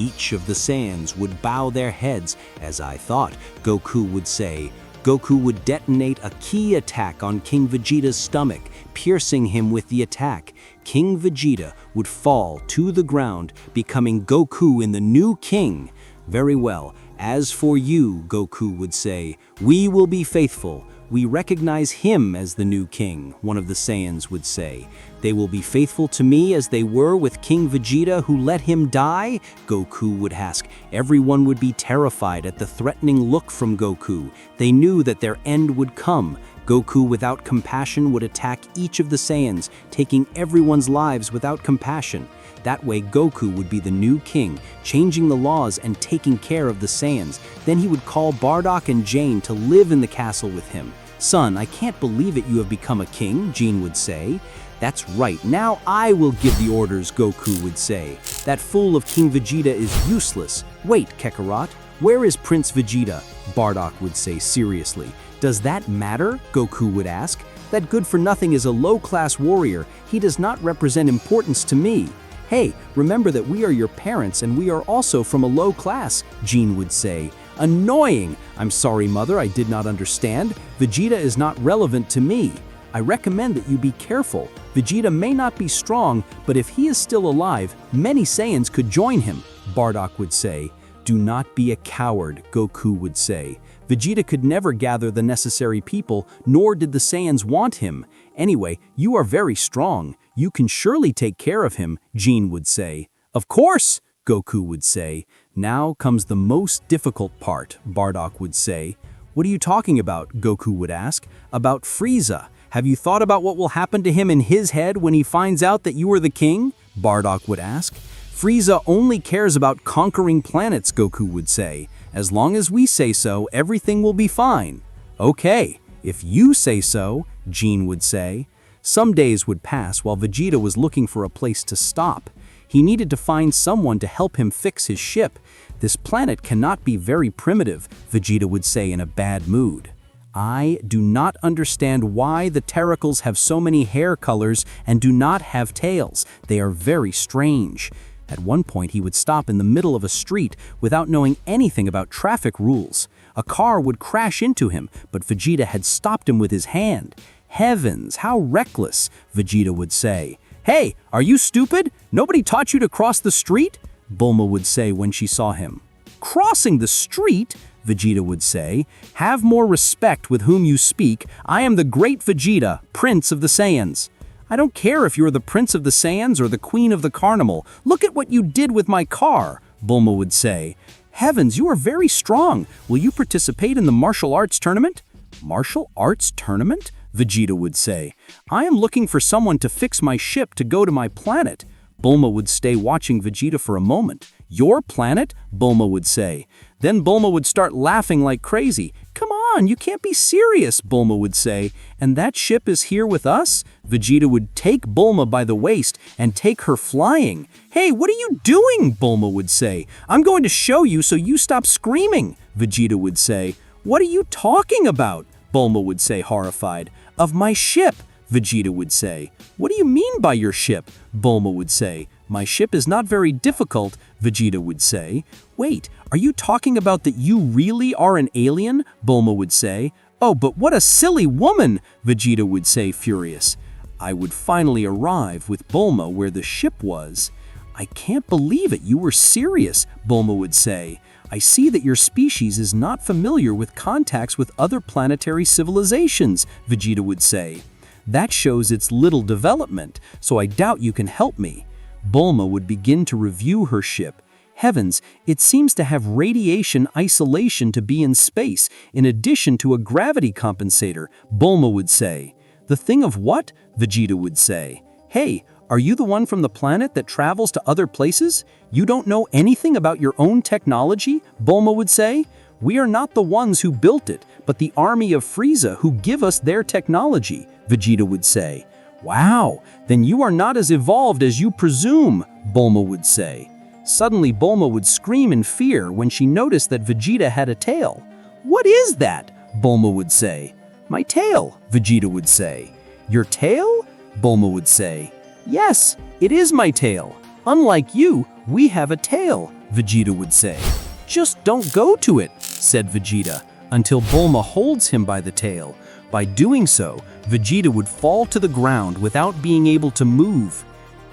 Each of the Saiyans would bow their heads. As I thought, Goku would say. Goku would detonate a key attack on King Vegeta's stomach, piercing him with the attack. King Vegeta would fall to the ground, becoming Goku in the new king. Very well. As for you, Goku would say, we will be faithful. We recognize him as the new king, one of the Saiyans would say. They will be faithful to me as they were with King Vegeta who let him die? Goku would ask. Everyone would be terrified at the threatening look from Goku. They knew that their end would come. Goku without compassion would attack each of the Saiyans, taking everyone's lives without compassion. That way Goku would be the new king, changing the laws and taking care of the Saiyans. Then he would call Bardock and Jane to live in the castle with him. Son, I can't believe it, you have become a king, Jane would say. That's right, now I will give the orders, Goku would say. That fool of King Vegeta is useless. Wait, Kakarot, where is Prince Vegeta? Bardock would say seriously. Does that matter? Goku would ask. That good-for-nothing is a low-class warrior. He does not represent importance to me. Hey, remember that we are your parents and we are also from a low class, Jane would say. Annoying! I'm sorry, Mother, I did not understand. Vegeta is not relevant to me. I recommend that you be careful. Vegeta may not be strong, but if he is still alive, many Saiyans could join him, Bardock would say. Do not be a coward, Goku would say. Vegeta could never gather the necessary people, nor did the Saiyans want him. Anyway, you are very strong. You can surely take care of him, Jane would say. Of course, Goku would say. Now comes the most difficult part, Bardock would say. What are you talking about? Goku would ask. About Frieza. Have you thought about what will happen to him in his head when he finds out that you are the king? Bardock would ask. Frieza only cares about conquering planets, Goku would say. As long as we say so, everything will be fine. Okay, if you say so, Jane would say. Some days would pass while Vegeta was looking for a place to stop. He needed to find someone to help him fix his ship. This planet cannot be very primitive, Vegeta would say in a bad mood. I do not understand why the Terracles have so many hair colors and do not have tails. They are very strange. At one point, he would stop in the middle of a street without knowing anything about traffic rules. A car would crash into him, but Vegeta had stopped him with his hand. Heavens, how reckless, Vegeta would say. Hey, are you stupid? Nobody taught you to cross the street? Bulma would say when she saw him. Crossing the street? Vegeta would say. Have more respect with whom you speak. I am the great Vegeta, Prince of the Saiyans. I don't care if you're the Prince of the Saiyans or the Queen of the Carnival. Look at what you did with my car, Bulma would say. Heavens, you are very strong. Will you participate in the martial arts tournament? Martial arts tournament? Vegeta would say. I am looking for someone to fix my ship to go to my planet. Bulma would stay watching Vegeta for a moment. Your planet? Bulma would say. Then Bulma would start laughing like crazy. Come on, you can't be serious, Bulma would say. And that ship is here with us? Vegeta would take Bulma by the waist and take her flying. Hey, what are you doing? Bulma would say. I'm going to show you so you stop screaming, Vegeta would say. What are you talking about? Bulma would say, horrified. Of my ship, Vegeta would say. What do you mean by your ship? Bulma would say. My ship is not very difficult, Vegeta would say. Wait, are you talking about that you really are an alien? Bulma would say. Oh, but what a silly woman, Vegeta would say, furious. I would finally arrive with Bulma where the ship was. I can't believe it, you were serious, Bulma would say. I see that your species is not familiar with contacts with other planetary civilizations, Vegeta would say. That shows its little development, so I doubt you can help me. Bulma would begin to review her ship. Heavens, it seems to have radiation isolation to be in space, in addition to a gravity compensator, Bulma would say. The thing of what? Vegeta would say. Hey, are you the one from the planet that travels to other places? You don't know anything about your own technology? Bulma would say. We are not the ones who built it, but the army of Frieza who give us their technology, Vegeta would say. Wow, then you are not as evolved as you presume, Bulma would say. Suddenly Bulma would scream in fear when she noticed that Vegeta had a tail. What is that? Bulma would say. My tail, Vegeta would say. Your tail? Bulma would say. Yes, it is my tail. Unlike you, we have a tail, Vegeta would say. Just don't go to it, said Vegeta, until Bulma holds him by the tail. By doing so, Vegeta would fall to the ground without being able to move.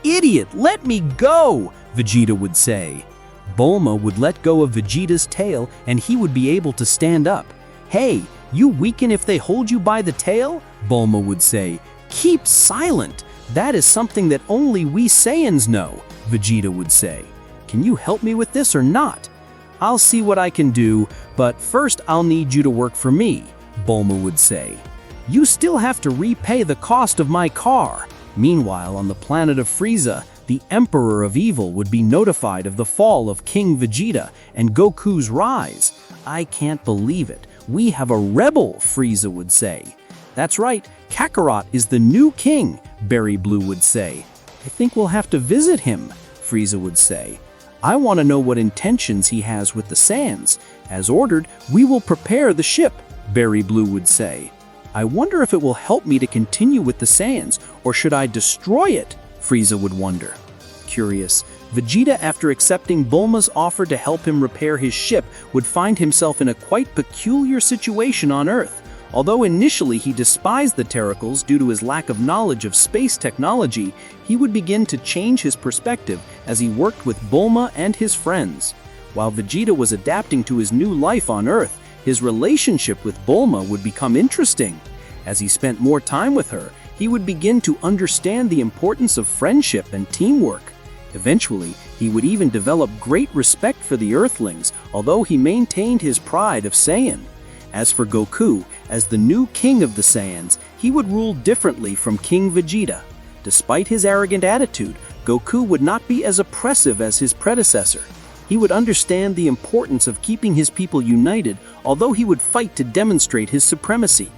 Idiot, let me go, Vegeta would say. Bulma would let go of Vegeta's tail and he would be able to stand up. Hey, you weaken if they hold you by the tail? Bulma would say. Keep silent. That is something that only we Saiyans know, Vegeta would say. Can you help me with this or not? I'll see what I can do, but first I'll need you to work for me, Bulma would say. You still have to repay the cost of my car. Meanwhile, on the planet of Frieza, the Emperor of Evil would be notified of the fall of King Vegeta and Goku's rise. I can't believe it. We have a rebel, Frieza would say. That's right, Kakarot is the new king, Berry Blue would say. I think we'll have to visit him, Frieza would say. I want to know what intentions he has with the Saiyans. As ordered, we will prepare the ship, Berry Blue would say. I wonder if it will help me to continue with the Saiyans, or should I destroy it? Frieza would wonder. Curious, Vegeta, after accepting Bulma's offer to help him repair his ship, would find himself in a quite peculiar situation on Earth. Although initially he despised the Terracles due to his lack of knowledge of space technology, he would begin to change his perspective as he worked with Bulma and his friends. While Vegeta was adapting to his new life on Earth, his relationship with Bulma would become interesting. As he spent more time with her, he would begin to understand the importance of friendship and teamwork. Eventually, he would even develop great respect for the Earthlings, although he maintained his pride of Saiyan. As for Goku, as the new king of the Saiyans, he would rule differently from King Vegeta. Despite his arrogant attitude, Goku would not be as oppressive as his predecessor. He would understand the importance of keeping his people united, although he would fight to demonstrate his supremacy.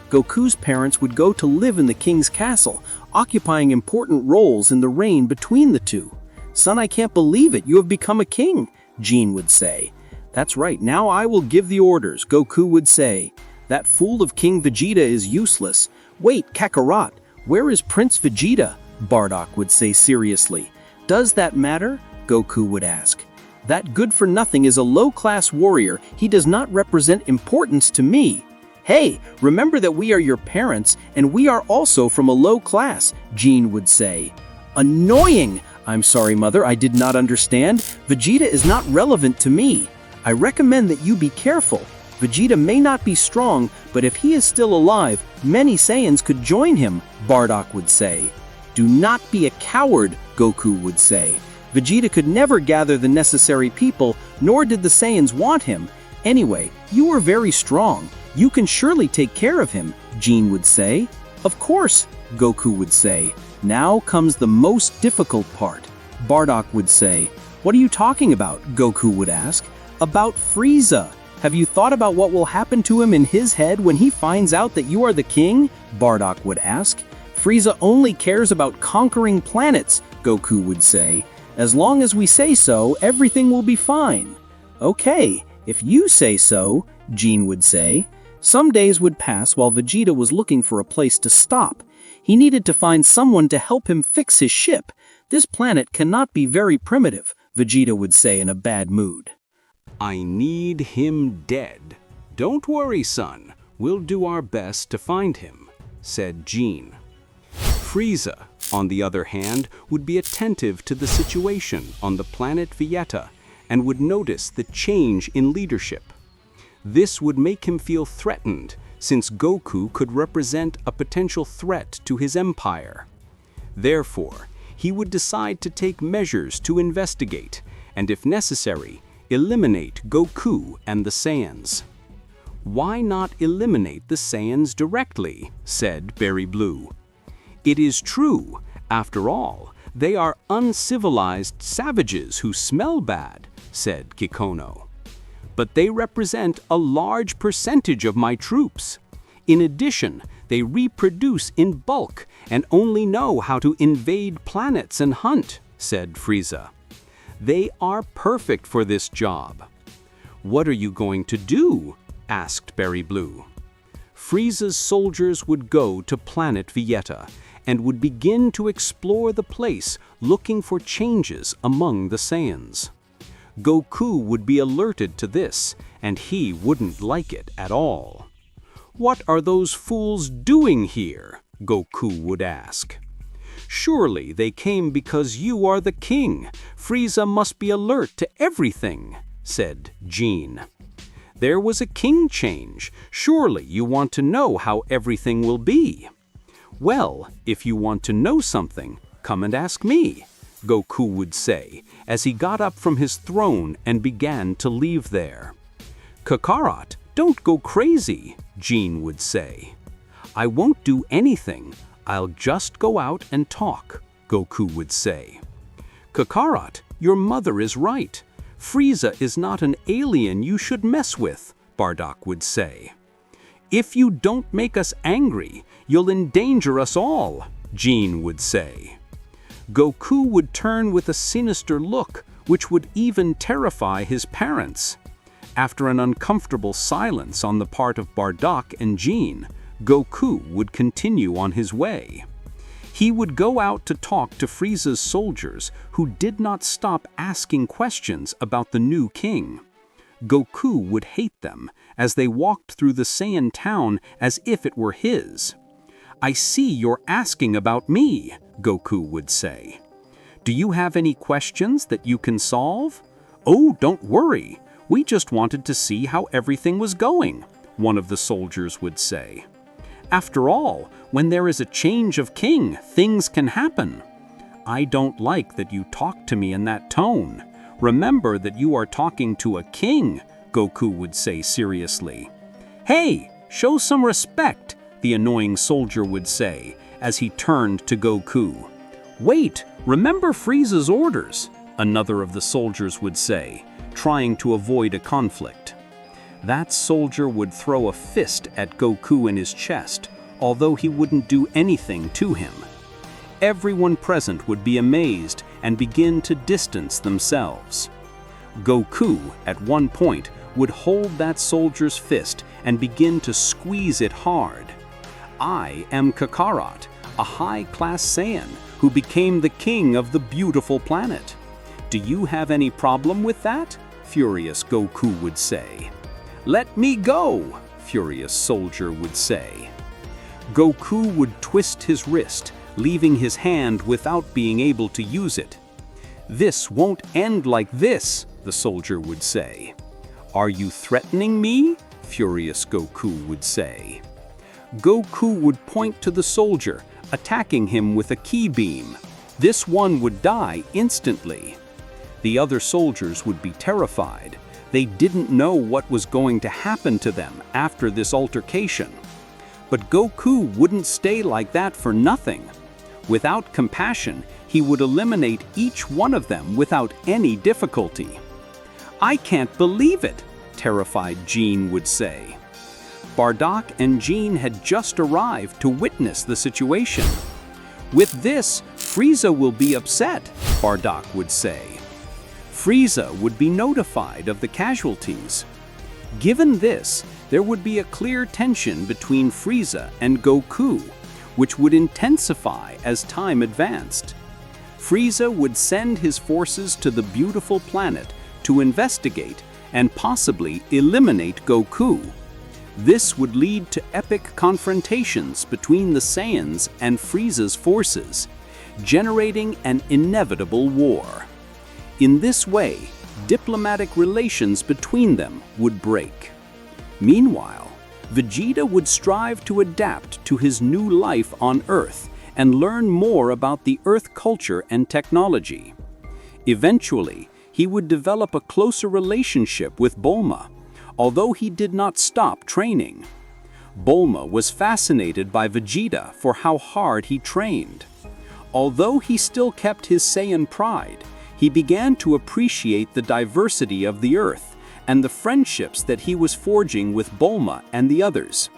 Goku's parents would go to live in the king's castle, occupying important roles in the reign between the two. Son, I can't believe it, you have become a king, Jean would say. That's right, now I will give the orders, Goku would say. That fool of King Vegeta is useless. Wait, Kakarot, where is Prince Vegeta? Bardock would say seriously. Does that matter? Goku would ask. That good-for-nothing is a low-class warrior. He does not represent importance to me. Hey, remember that we are your parents, and we are also from a low class, Jean would say. Annoying! I'm sorry, Mother, I did not understand. Vegeta is not relevant to me. I recommend that you be careful. Vegeta may not be strong, but if he is still alive, many Saiyans could join him, Bardock would say. Do not be a coward, Goku would say. Vegeta could never gather the necessary people, nor did the Saiyans want him. Anyway, you are very strong. You can surely take care of him, Jean would say. Of course, Goku would say. Now comes the most difficult part. Bardock would say. What are you talking about? Goku would ask. About Frieza. Have you thought about what will happen to him in his head when he finds out that you are the king? Bardock would ask. Frieza only cares about conquering planets, Goku would say. As long as we say so, everything will be fine. Okay, if you say so, Jean would say. Some days would pass while Vegeta was looking for a place to stop. He needed to find someone to help him fix his ship. This planet cannot be very primitive, Vegeta would say in a bad mood. I need him dead. Don't worry, son. We'll do our best to find him, said Jean. Frieza, on the other hand, would be attentive to the situation on the planet Vegeta and would notice the change in leadership. This would make him feel threatened, since Goku could represent a potential threat to his empire. Therefore, he would decide to take measures to investigate, and if necessary, eliminate Goku and the Saiyans. Why not eliminate the Saiyans directly, said Berry Blue. It is true, after all, they are uncivilized savages who smell bad, said Kikono. But they represent a large percentage of my troops. In addition, they reproduce in bulk and only know how to invade planets and hunt, said Frieza. They are perfect for this job. What are you going to do? Asked Berry Blue. Frieza's soldiers would go to planet Vegeta and would begin to explore the place looking for changes among the Saiyans. Goku would be alerted to this, and he wouldn't like it at all. "What are those fools doing here?" Goku would ask. "Surely they came because you are the king. Frieza must be alert to everything," said Gene. "There was a king change. Surely you want to know how everything will be." "Well, if you want to know something, come and ask me," Goku would say, as he got up from his throne and began to leave there. "Kakarot, don't go crazy," Gene would say. "I won't do anything. I'll just go out and talk," Goku would say. "Kakarot, your mother is right. Frieza is not an alien you should mess with," Bardock would say. "If you don't make us angry, you'll endanger us all," Gene would say. Goku would turn with a sinister look, which would even terrify his parents. After an uncomfortable silence on the part of Bardock and Gene, Goku would continue on his way. He would go out to talk to Frieza's soldiers, who did not stop asking questions about the new king. Goku would hate them as they walked through the Saiyan town as if it were his. "I see you're asking about me," Goku would say. "Do you have any questions that you can solve?" "Oh, don't worry. We just wanted to see how everything was going," one of the soldiers would say. "After all, when there is a change of king, things can happen." "I don't like that you talk to me in that tone. Remember that you are talking to a king," Goku would say seriously. "Hey, show some respect," the annoying soldier would say as he turned to Goku. "Wait, remember Frieza's orders," another of the soldiers would say, trying to avoid a conflict. That soldier would throw a fist at Goku in his chest, although he wouldn't do anything to him. Everyone present would be amazed and begin to distance themselves. Goku, at one point, would hold that soldier's fist and begin to squeeze it hard. "I am Kakarot, a high-class Saiyan who became the king of the beautiful planet. Do you have any problem with that?" furious Goku would say. "Let me go," furious soldier would say. Goku would twist his wrist, leaving his hand without being able to use it. "This won't end like this," the soldier would say. "Are you threatening me?" furious Goku would say. Goku would point to the soldier, attacking him with a ki beam. This one would die instantly. The other soldiers would be terrified. They didn't know what was going to happen to them after this altercation. But Goku wouldn't stay like that for nothing. Without compassion, he would eliminate each one of them without any difficulty. "I can't believe it," terrified Gene would say. Bardock and Gene had just arrived to witness the situation. "With this, Frieza will be upset," Bardock would say. Frieza would be notified of the casualties. Given this, there would be a clear tension between Frieza and Goku, which would intensify as time advanced. Frieza would send his forces to the beautiful planet to investigate and possibly eliminate Goku. This would lead to epic confrontations between the Saiyans and Frieza's forces, generating an inevitable war. In this way, diplomatic relations between them would break. Meanwhile, Vegeta would strive to adapt to his new life on Earth and learn more about the Earth culture and technology. Eventually, he would develop a closer relationship with Bulma, although he did not stop training. Bulma was fascinated by Vegeta for how hard he trained. Although he still kept his Saiyan pride, he began to appreciate the diversity of the Earth and the friendships that he was forging with Bulma and the others.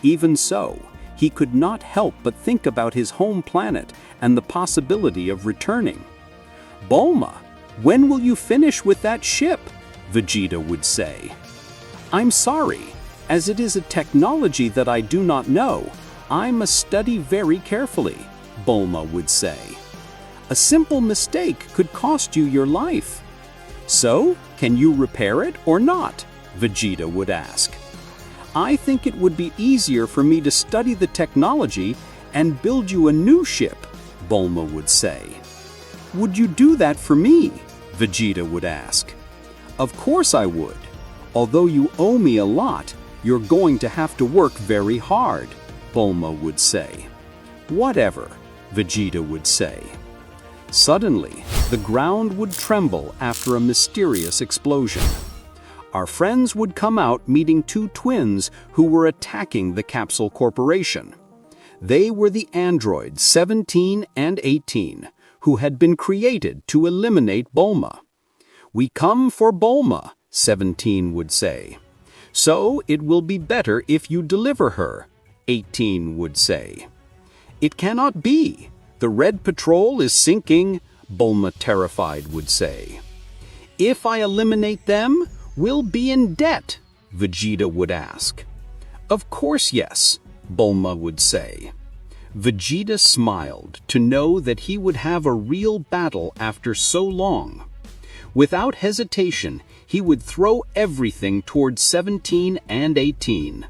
Even so, he could not help but think about his home planet and the possibility of returning. "Bulma, when will you finish with that ship?" Vegeta would say. "I'm sorry, as it is a technology that I do not know, I must study very carefully," Bulma would say. "A simple mistake could cost you your life." So, can you repair it or not? Vegeta would ask. I think it would be easier for me to study the technology and build you a new ship, Bulma would say. Would you do that for me? Vegeta would ask. Of course I would. Although you owe me a lot, you're going to have to work very hard, Bulma would say. Whatever, Vegeta would say. Suddenly, the ground would tremble after a mysterious explosion. Our friends would come out meeting two twins who were attacking the Capsule Corporation. They were the androids 17 and 18, who had been created to eliminate Bulma. We come for Bulma, 17 would say. So it will be better if you deliver her, 18 would say. It cannot be. The Red Patrol is sinking, Bulma terrified would say. If I eliminate them, we'll be in debt, Vegeta would ask. Of course yes, Bulma would say. Vegeta smiled to know that he would have a real battle after so long. Without hesitation, he would throw everything towards 17 and 18.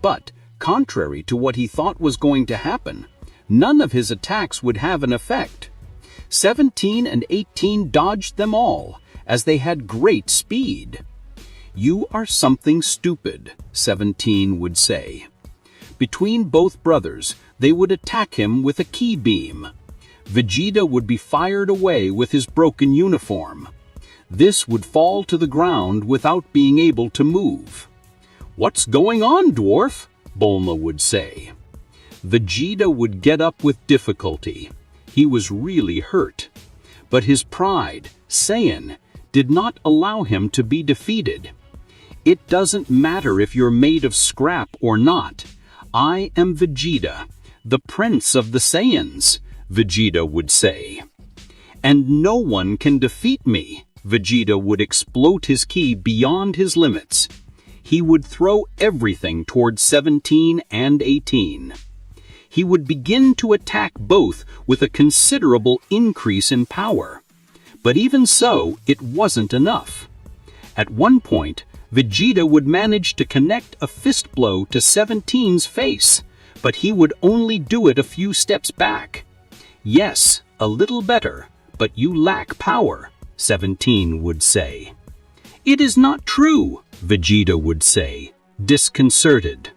But, contrary to what he thought was going to happen, none of his attacks would have an effect. 17 and 18 dodged them all, as they had great speed. You are something stupid, 17 would say. Between both brothers, they would attack him with a ki beam. Vegeta would be fired away with his broken uniform. This would fall to the ground without being able to move. What's going on, dwarf? Bulma would say. Vegeta would get up with difficulty. He was really hurt. But his pride, Saiyan, did not allow him to be defeated. It doesn't matter if you're made of scrap or not. I am Vegeta, the prince of the Saiyans, Vegeta would say. And no one can defeat me, Vegeta would explode his ki beyond his limits. He would throw everything towards 17 and 18. He would begin to attack both with a considerable increase in power. But even so, it wasn't enough. At one point, Vegeta would manage to connect a fist blow to 17's face, but he would only do it a few steps back. Yes, a little better, but you lack power, 17 would say. It is not true, Vegeta would say, disconcerted.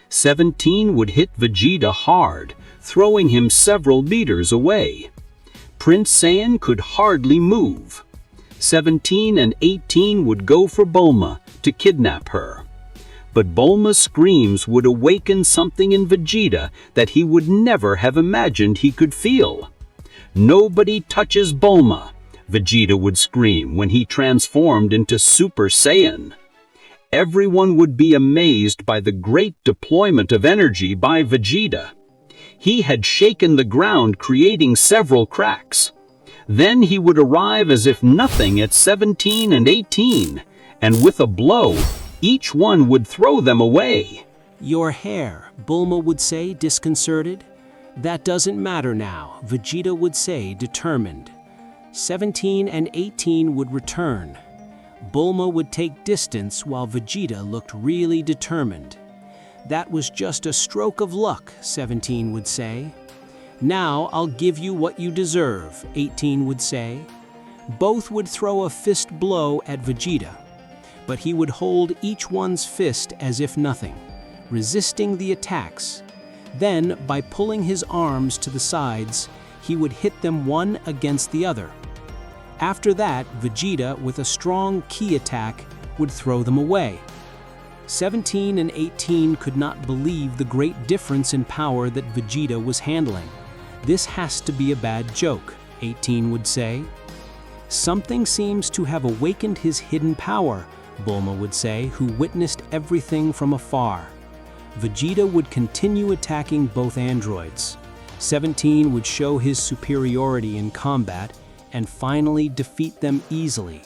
17 would hit Vegeta hard, throwing him several meters away. Prince Saiyan could hardly move. 17 and 18 would go for Bulma to kidnap her. But Bulma's screams would awaken something in Vegeta that he would never have imagined he could feel. Nobody touches Bulma, Vegeta would scream when he transformed into Super Saiyan. Everyone would be amazed by the great deployment of energy by Vegeta. He had shaken the ground, creating several cracks. Then he would arrive as if nothing at 17 and 18, and with a blow, each one would throw them away. Your hair, Bulma would say, disconcerted. That doesn't matter now, Vegeta would say, determined. 17 and 18 would return. Bulma would take distance while Vegeta looked really determined. That was just a stroke of luck, 17 would say. Now I'll give you what you deserve, 18 would say. Both would throw a fist blow at Vegeta, but he would hold each one's fist as if nothing, resisting the attacks. Then, by pulling his arms to the sides, he would hit them one against the other. After that, Vegeta, with a strong ki attack, would throw them away. 17 and 18 could not believe the great difference in power that Vegeta was handling. This has to be a bad joke, 18 would say. Something seems to have awakened his hidden power, Bulma would say, who witnessed everything from afar. Vegeta would continue attacking both androids. 17 would show his superiority in combat and finally defeat them easily.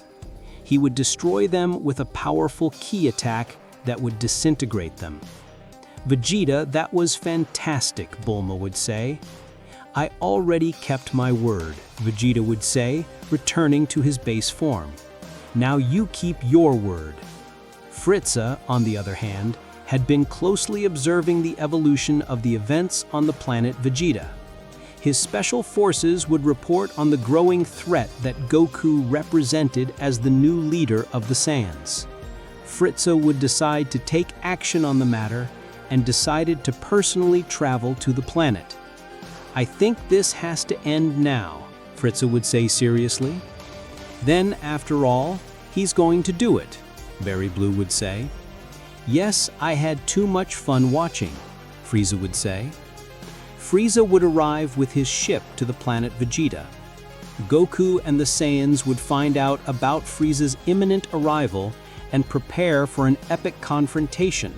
He would destroy them with a powerful ki attack that would disintegrate them. Vegeta, that was fantastic, Bulma would say. I already kept my word, Vegeta would say, returning to his base form. Now you keep your word." Frieza, on the other hand, had been closely observing the evolution of the events on the planet Vegeta. His special forces would report on the growing threat that Goku represented as the new leader of the Saiyans. Frieza would decide to take action on the matter and decided to personally travel to the planet. "I think this has to end now," Frieza would say seriously. "Then, after all, he's going to do it," Berry Blue would say. "Yes, I had too much fun watching," Frieza would say. Frieza would arrive with his ship to the planet Vegeta. Goku and the Saiyans would find out about Frieza's imminent arrival and prepare for an epic confrontation.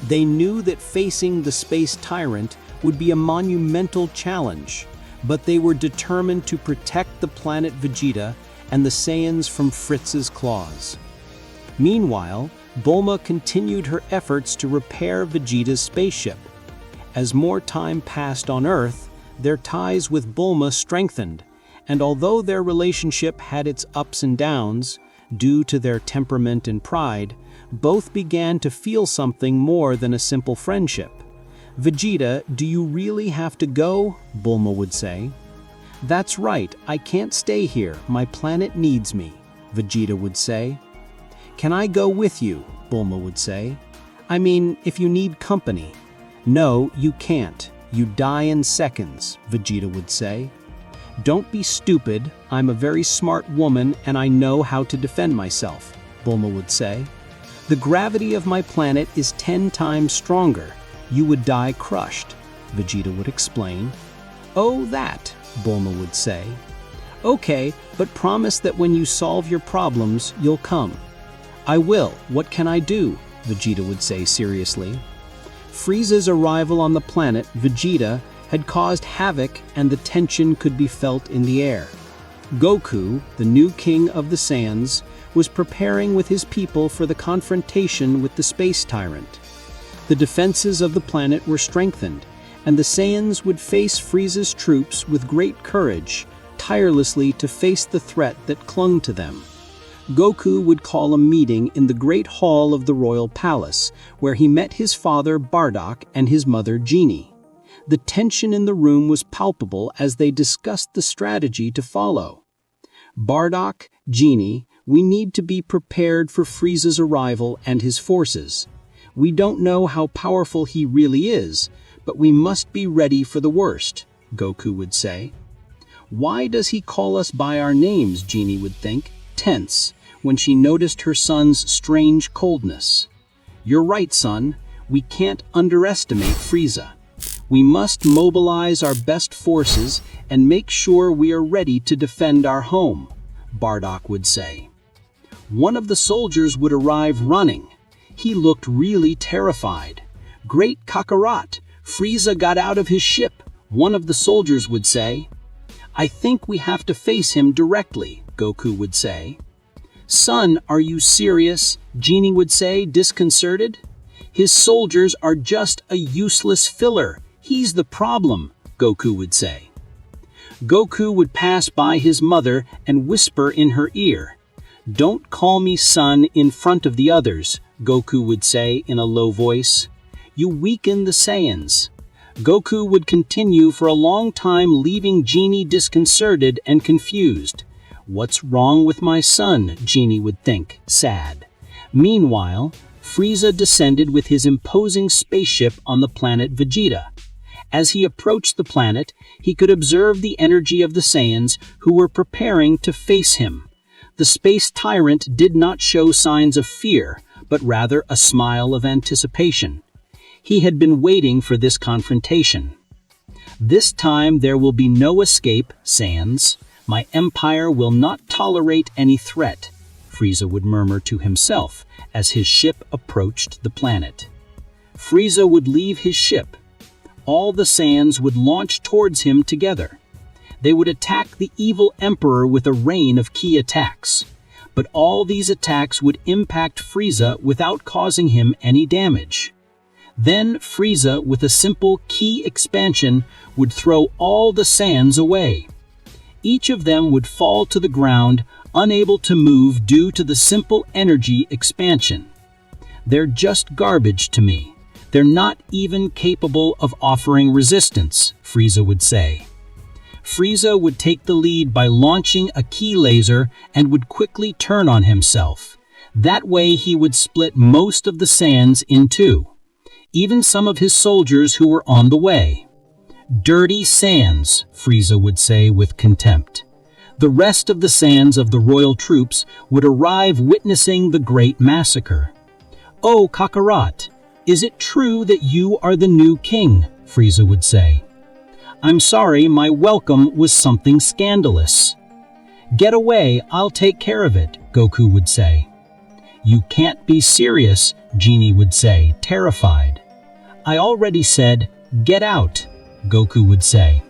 They knew that facing the space tyrant would be a monumental challenge, but they were determined to protect the planet Vegeta and the Saiyans from Frieza's claws. Meanwhile, Bulma continued her efforts to repair Vegeta's spaceship. As more time passed on Earth, their ties with Bulma strengthened, and although their relationship had its ups and downs, due to their temperament and pride, both began to feel something more than a simple friendship. "Vegeta, do you really have to go?" Bulma would say. "That's right, I can't stay here, my planet needs me," Vegeta would say. "Can I go with you?" Bulma would say. "I mean, if you need company." "No, you can't. You die in seconds," Vegeta would say. "Don't be stupid, I'm a very smart woman and I know how to defend myself," Bulma would say. "The gravity of my planet is 10 times stronger. You would die crushed," Vegeta would explain. "Oh, that," Bulma would say. "Okay, but promise that when you solve your problems, you'll come." "I will. What can I do?" Vegeta would say seriously. Frieza's arrival on the planet Vegeta had caused havoc and the tension could be felt in the air. Goku, the new king of the Saiyans, was preparing with his people for the confrontation with the space tyrant. The defenses of the planet were strengthened, and the Saiyans would face Frieza's troops with great courage, tirelessly to face the threat that clung to them. Goku would call a meeting in the Great Hall of the Royal Palace, where he met his father Bardock and his mother Genie. The tension in the room was palpable as they discussed the strategy to follow. "Bardock, Genie, we need to be prepared for Frieza's arrival and his forces. We don't know how powerful he really is, but we must be ready for the worst," Goku would say. "Why does he call us by our names?" Genie would think, tense, when she noticed her son's strange coldness. "You're right, son. We can't underestimate Frieza. We must mobilize our best forces and make sure we are ready to defend our home," Bardock would say. One of the soldiers would arrive running. He looked really terrified. "Great Kakarot! Frieza got out of his ship," one of the soldiers would say. "I think we have to face him directly," Goku would say. "Son, are you serious?" Genie would say, disconcerted. "His soldiers are just a useless filler. He's the problem," Goku would say. Goku would pass by his mother and whisper in her ear. "Don't call me son in front of the others," Goku would say in a low voice. "You weaken the Saiyans." Goku would continue for a long time, leaving Genie disconcerted and confused. "What's wrong with my son?" Genie would think, sad. Meanwhile, Frieza descended with his imposing spaceship on the planet Vegeta. As he approached the planet, he could observe the energy of the Saiyans who were preparing to face him. The space tyrant did not show signs of fear, but rather a smile of anticipation. He had been waiting for this confrontation. "This time there will be no escape, Saiyans. My empire will not tolerate any threat," Frieza would murmur to himself as his ship approached the planet. Frieza would leave his ship. All the Saiyans would launch towards him together. They would attack the evil emperor with a rain of key attacks. But all these attacks would impact Frieza without causing him any damage. Then Frieza, with a simple key expansion, would throw all the Saiyans away. Each of them would fall to the ground, unable to move due to the simple energy expansion. They're just garbage to me. They're not even capable of offering resistance, Frieza would say. Frieza would take the lead by launching a ki laser and would quickly turn on himself. That way he would split most of the Saiyans in two, even some of his soldiers who were on the way. Dirty Saiyans, Frieza would say with contempt. The rest of the Saiyans of the royal troops would arrive witnessing the great massacre. "Oh, Kakarot, is it true that you are the new king?" Frieza would say. "I'm sorry, my welcome was something scandalous." "Get away, I'll take care of it," Goku would say. "You can't be serious," Genie would say, terrified. "I already said, get out," Goku would say.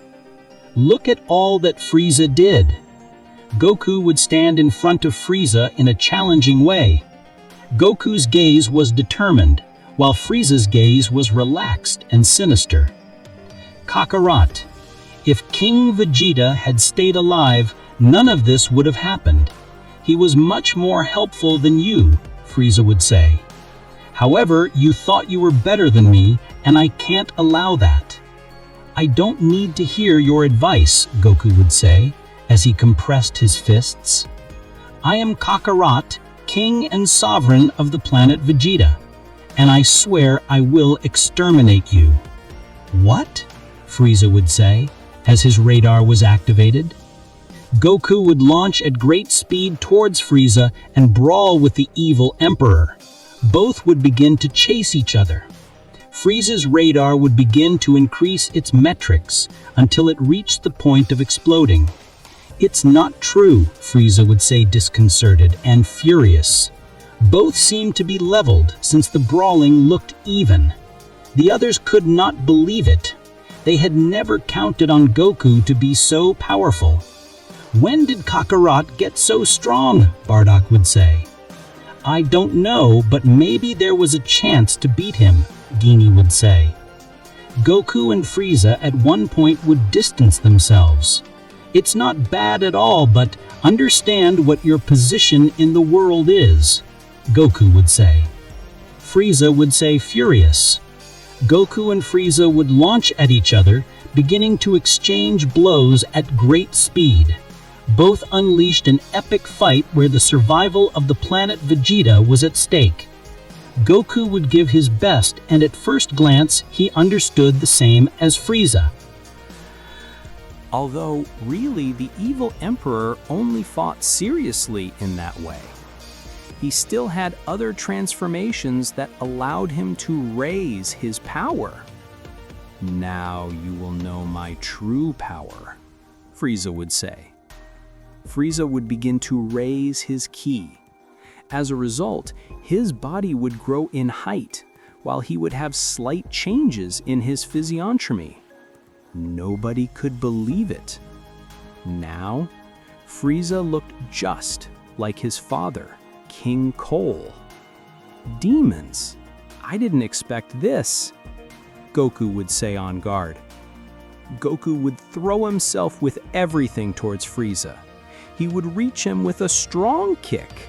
Look at all that Frieza did. Goku would stand in front of Frieza in a challenging way. Goku's gaze was determined, while Frieza's gaze was relaxed and sinister. "Kakarot, if King Vegeta had stayed alive, none of this would have happened. He was much more helpful than you," Frieza would say. "However, you thought you were better than me, and I can't allow that." "I don't need to hear your advice," Goku would say, as he compressed his fists. "I am Kakarot, king and sovereign of the planet Vegeta, and I swear I will exterminate you." "What?" Frieza would say, as his radar was activated. Goku would launch at great speed towards Frieza and brawl with the evil Emperor. Both would begin to chase each other. Frieza's radar would begin to increase its metrics until it reached the point of exploding. "It's not true," Frieza would say, disconcerted and furious. Both seemed to be leveled since the brawling looked even. The others could not believe it. They had never counted on Goku to be so powerful. "When did Kakarot get so strong?" Bardock would say. "I don't know, but maybe there was a chance to beat him," Genie would say. Goku and Frieza at one point would distance themselves. "It's not bad at all, but understand what your position in the world is," Goku would say. Frieza would say, furious. Goku and Frieza would launch at each other, beginning to exchange blows at great speed. Both unleashed an epic fight where the survival of the planet Vegeta was at stake. Goku would give his best, and at first glance, he understood the same as Frieza. Although, really, the evil Emperor only fought seriously in that way. He still had other transformations that allowed him to raise his power. "Now you will know my true power," Frieza would say. Frieza would begin to raise his ki. As a result, his body would grow in height, while he would have slight changes in his physiognomy. Nobody could believe it. Now, Frieza looked just like his father, King Cole. "Demons! I didn't expect this," Goku would say on guard. Goku would throw himself with everything towards Frieza. He would reach him with a strong kick,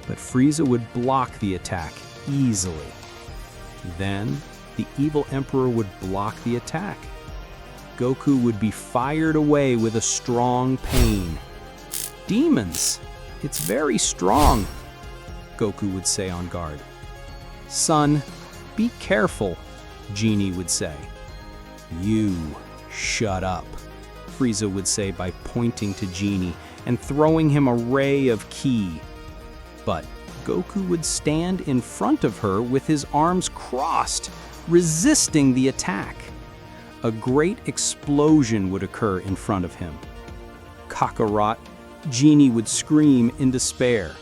but Frieza would block the attack easily. Then, the evil Emperor would block the attack. Goku would be fired away with a strong pain. "Demons! It's very strong," Goku would say on guard. "Son, be careful," Genie would say. "You shut up," Frieza would say by pointing to Genie and throwing him a ray of ki. But Goku would stand in front of her with his arms crossed, resisting the attack. A great explosion would occur in front of him. "Kakarot!" Genie would scream in despair.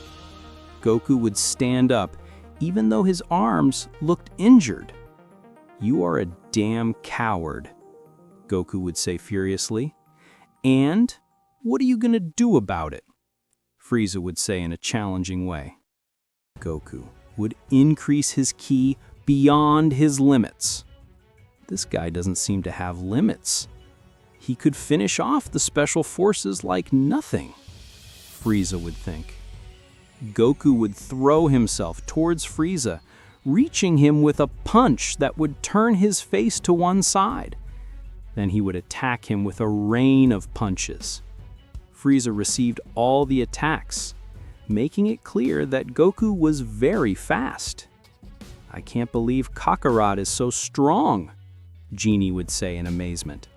Goku would stand up, even though his arms looked injured. "You are a damn coward," Goku would say furiously. "And what are you gonna do about it?" Frieza would say in a challenging way. Goku would increase his ki beyond his limits. This guy doesn't seem to have limits. He could finish off the special forces like nothing. Frieza would think. Goku would throw himself towards Frieza, reaching him with a punch that would turn his face to one side. Then he would attack him with a rain of punches. Frieza received all the attacks, making it clear that Goku was very fast. "I can't believe Kakarot is so strong," Genie would say in amazement.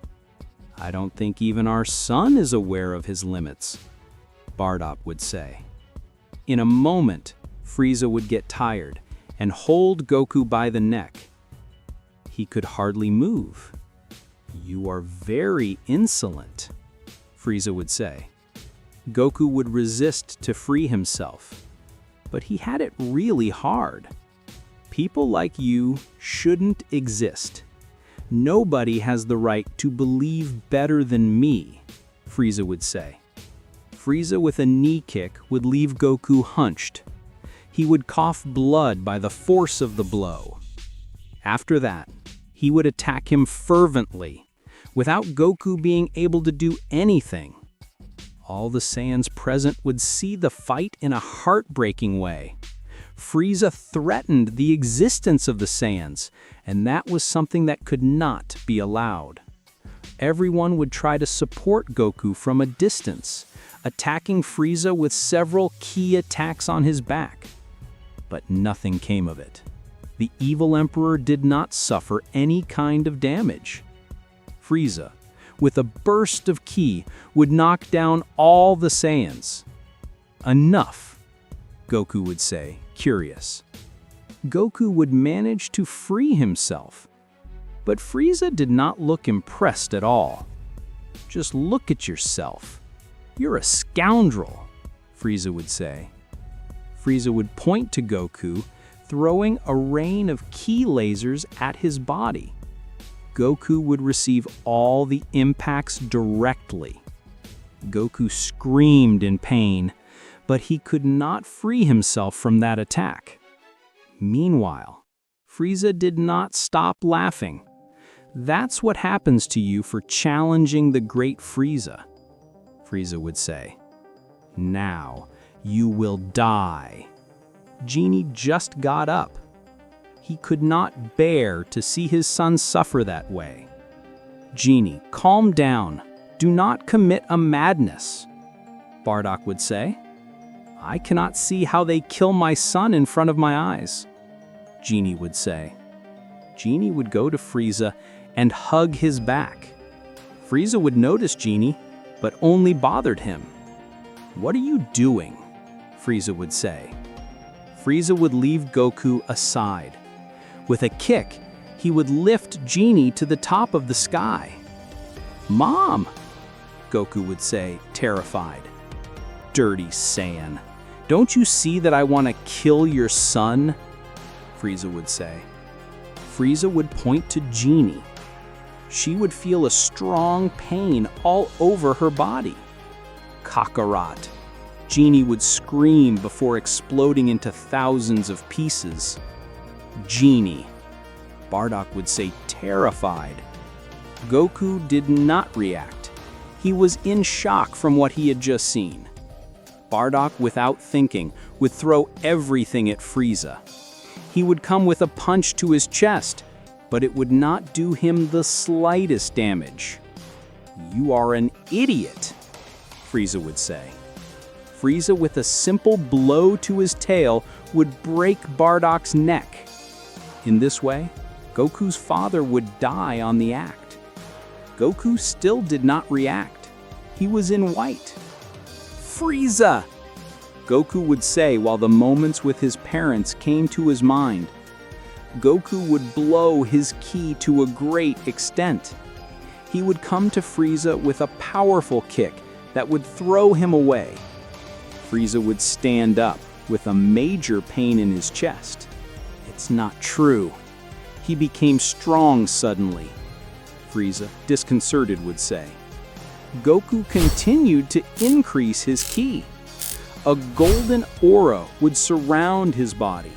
"I don't think even our son is aware of his limits," Bardock would say. In a moment, Frieza would get tired and hold Goku by the neck. He could hardly move. "You are very insolent," Frieza would say. Goku would resist to free himself, but he had it really hard. "People like you shouldn't exist. Nobody has the right to believe better than me," Frieza would say. Frieza with a knee kick would leave Goku hunched. He would cough blood by the force of the blow. After that, he would attack him fervently, without Goku being able to do anything. All the Saiyans present would see the fight in a heartbreaking way. Frieza threatened the existence of the Saiyans, and that was something that could not be allowed. Everyone would try to support Goku from a distance, attacking Frieza with several key attacks on his back. But nothing came of it. The evil Emperor did not suffer any kind of damage. Frieza, with a burst of ki, would knock down all the Saiyans. "Enough," Goku would say, curious. Goku would manage to free himself, but Frieza did not look impressed at all. "Just look at yourself. You're a scoundrel," Frieza would say. Frieza would point to Goku, throwing a rain of ki lasers at his body. Goku would receive all the impacts directly. Goku screamed in pain, but he could not free himself from that attack. Meanwhile, Frieza did not stop laughing. "That's what happens to you for challenging the great Frieza," Frieza would say. "Now, you will die." Genie just got up. He could not bear to see his son suffer that way. "Genie, calm down. Do not commit a madness," Bardock would say. "I cannot see how they kill my son in front of my eyes," Genie would say. Genie would go to Frieza and hug his back. Frieza would notice Genie, but only bothered him. "What are you doing?" Frieza would say. Frieza would leave Goku aside. With a kick, he would lift Genie to the top of the sky. "Mom!" Goku would say, terrified. "Dirty Saiyan. Don't you see that I want to kill your son?" Frieza would say. Frieza would point to Genie. She would feel a strong pain all over her body. "Kakarot!" Genie would scream before exploding into thousands of pieces. "Genie!" Bardock would say, terrified. Goku did not react. He was in shock from what he had just seen. Bardock, without thinking, would throw everything at Frieza. He would come with a punch to his chest, but it would not do him the slightest damage. "You are an idiot," Frieza would say. Frieza, with a simple blow to his tail, would break Bardock's neck. In this way, Goku's father would die on the act. Goku still did not react. He was in white. "Frieza!" Goku would say while the moments with his parents came to his mind. Goku would blow his ki to a great extent. He would come to Frieza with a powerful kick that would throw him away. Frieza would stand up with a major pain in his chest. "It's not true." He became strong suddenly, Frieza, disconcerted, would say. Goku continued to increase his ki. A golden aura would surround his body.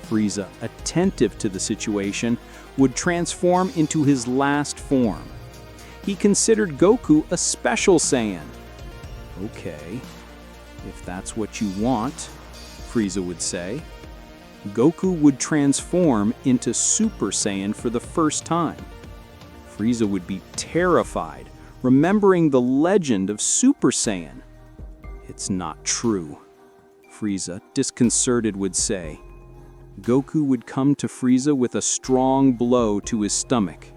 Frieza, attentive to the situation, would transform into his last form. He considered Goku a special Saiyan. Okay, If that's what you want, Frieza would say. Goku would transform into Super Saiyan for the first time. Frieza would be terrified, remembering the legend of Super Saiyan. It's not true, Frieza, disconcerted, would say. Goku would come to Frieza with a strong blow to his stomach.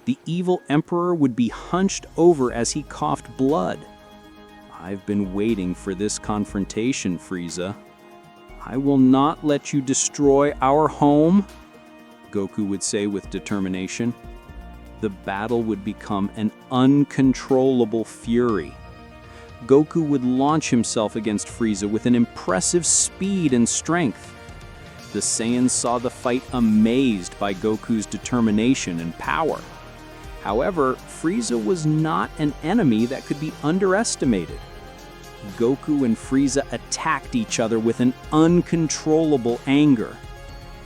The evil Emperor would be hunched over as he coughed blood. I've been waiting for this confrontation, Frieza. I will not let you destroy our home, Goku would say with determination. The battle would become an uncontrollable fury. Goku would launch himself against Frieza with an impressive speed and strength. The Saiyans saw the fight, amazed by Goku's determination and power. However, Frieza was not an enemy that could be underestimated. Goku and Frieza attacked each other with an uncontrollable anger.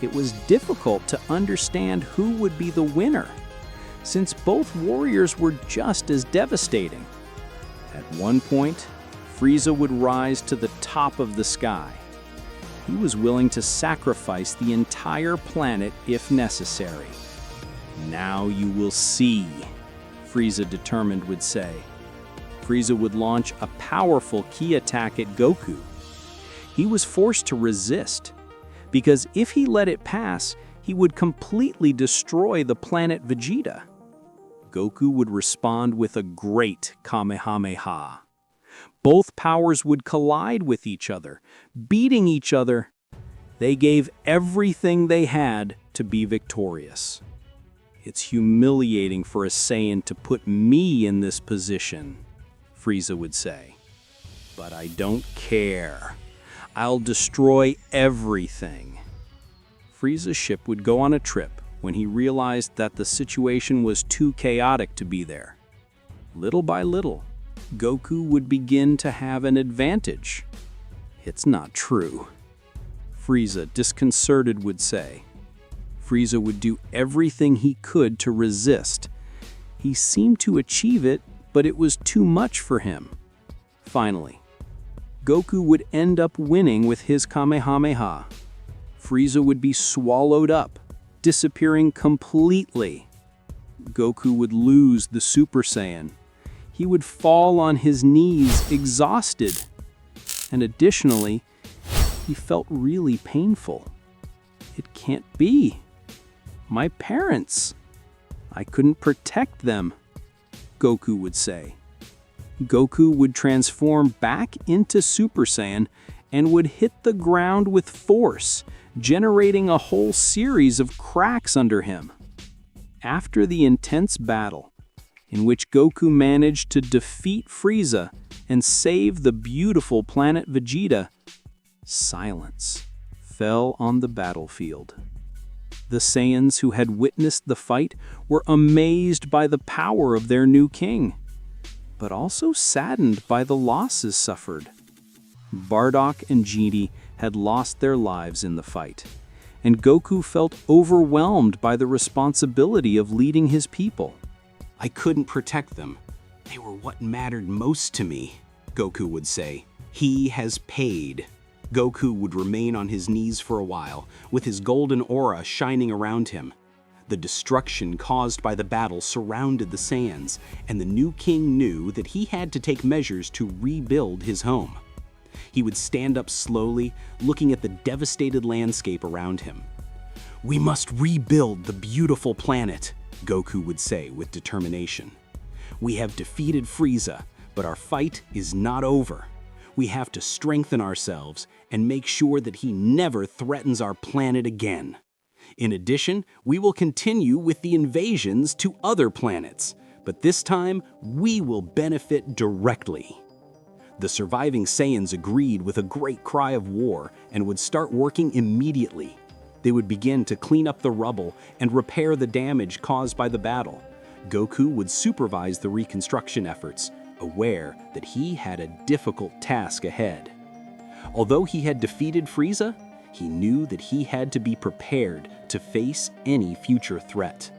It was difficult to understand who would be the winner, since both warriors were just as devastating. At one point, Frieza would rise to the top of the sky. He was willing to sacrifice the entire planet if necessary. Now you will see, Frieza, determined, would say. Frieza would launch a powerful ki attack at Goku. He was forced to resist, because if he let it pass, he would completely destroy the planet Vegeta. Goku would respond with a great Kamehameha. Both powers would collide with each other, beating each other. They gave everything they had to be victorious. It's humiliating for a Saiyan to put me in this position, Frieza would say. But I don't care. I'll destroy everything. Frieza's ship would go on a trip when he realized that the situation was too chaotic to be there. Little by little, Goku would begin to have an advantage. It's not true, Frieza, disconcerted, would say. Frieza would do everything he could to resist. He seemed to achieve it, but it was too much for him. Finally, Goku would end up winning with his Kamehameha. Frieza would be swallowed up, disappearing completely. Goku would lose the Super Saiyan. He would fall on his knees, exhausted. And additionally, he felt really painful. It can't be. My parents. I couldn't protect them, Goku would say. Goku would transform back into Super Saiyan and would hit the ground with force, generating a whole series of cracks under him. After the intense battle, in which Goku managed to defeat Frieza and save the beautiful planet Vegeta, silence fell on the battlefield. The Saiyans who had witnessed the fight were amazed by the power of their new king, but also saddened by the losses suffered. Bardock and Vegeta had lost their lives in the fight, and Goku felt overwhelmed by the responsibility of leading his people. I couldn't protect them. They were what mattered most to me, Goku would say. He has paid. Goku would remain on his knees for a while, with his golden aura shining around him. The destruction caused by the battle surrounded the Saiyans, and the new king knew that he had to take measures to rebuild his home. He would stand up slowly, looking at the devastated landscape around him. "We must rebuild the beautiful planet," Goku would say with determination. "We have defeated Frieza, but our fight is not over. We have to strengthen ourselves and make sure that he never threatens our planet again. In addition, we will continue with the invasions to other planets, but this time we will benefit directly." The surviving Saiyans agreed with a great cry of war and would start working immediately. They would begin to clean up the rubble and repair the damage caused by the battle. Goku would supervise the reconstruction efforts, aware that he had a difficult task ahead. Although he had defeated Frieza, he knew that he had to be prepared to face any future threat.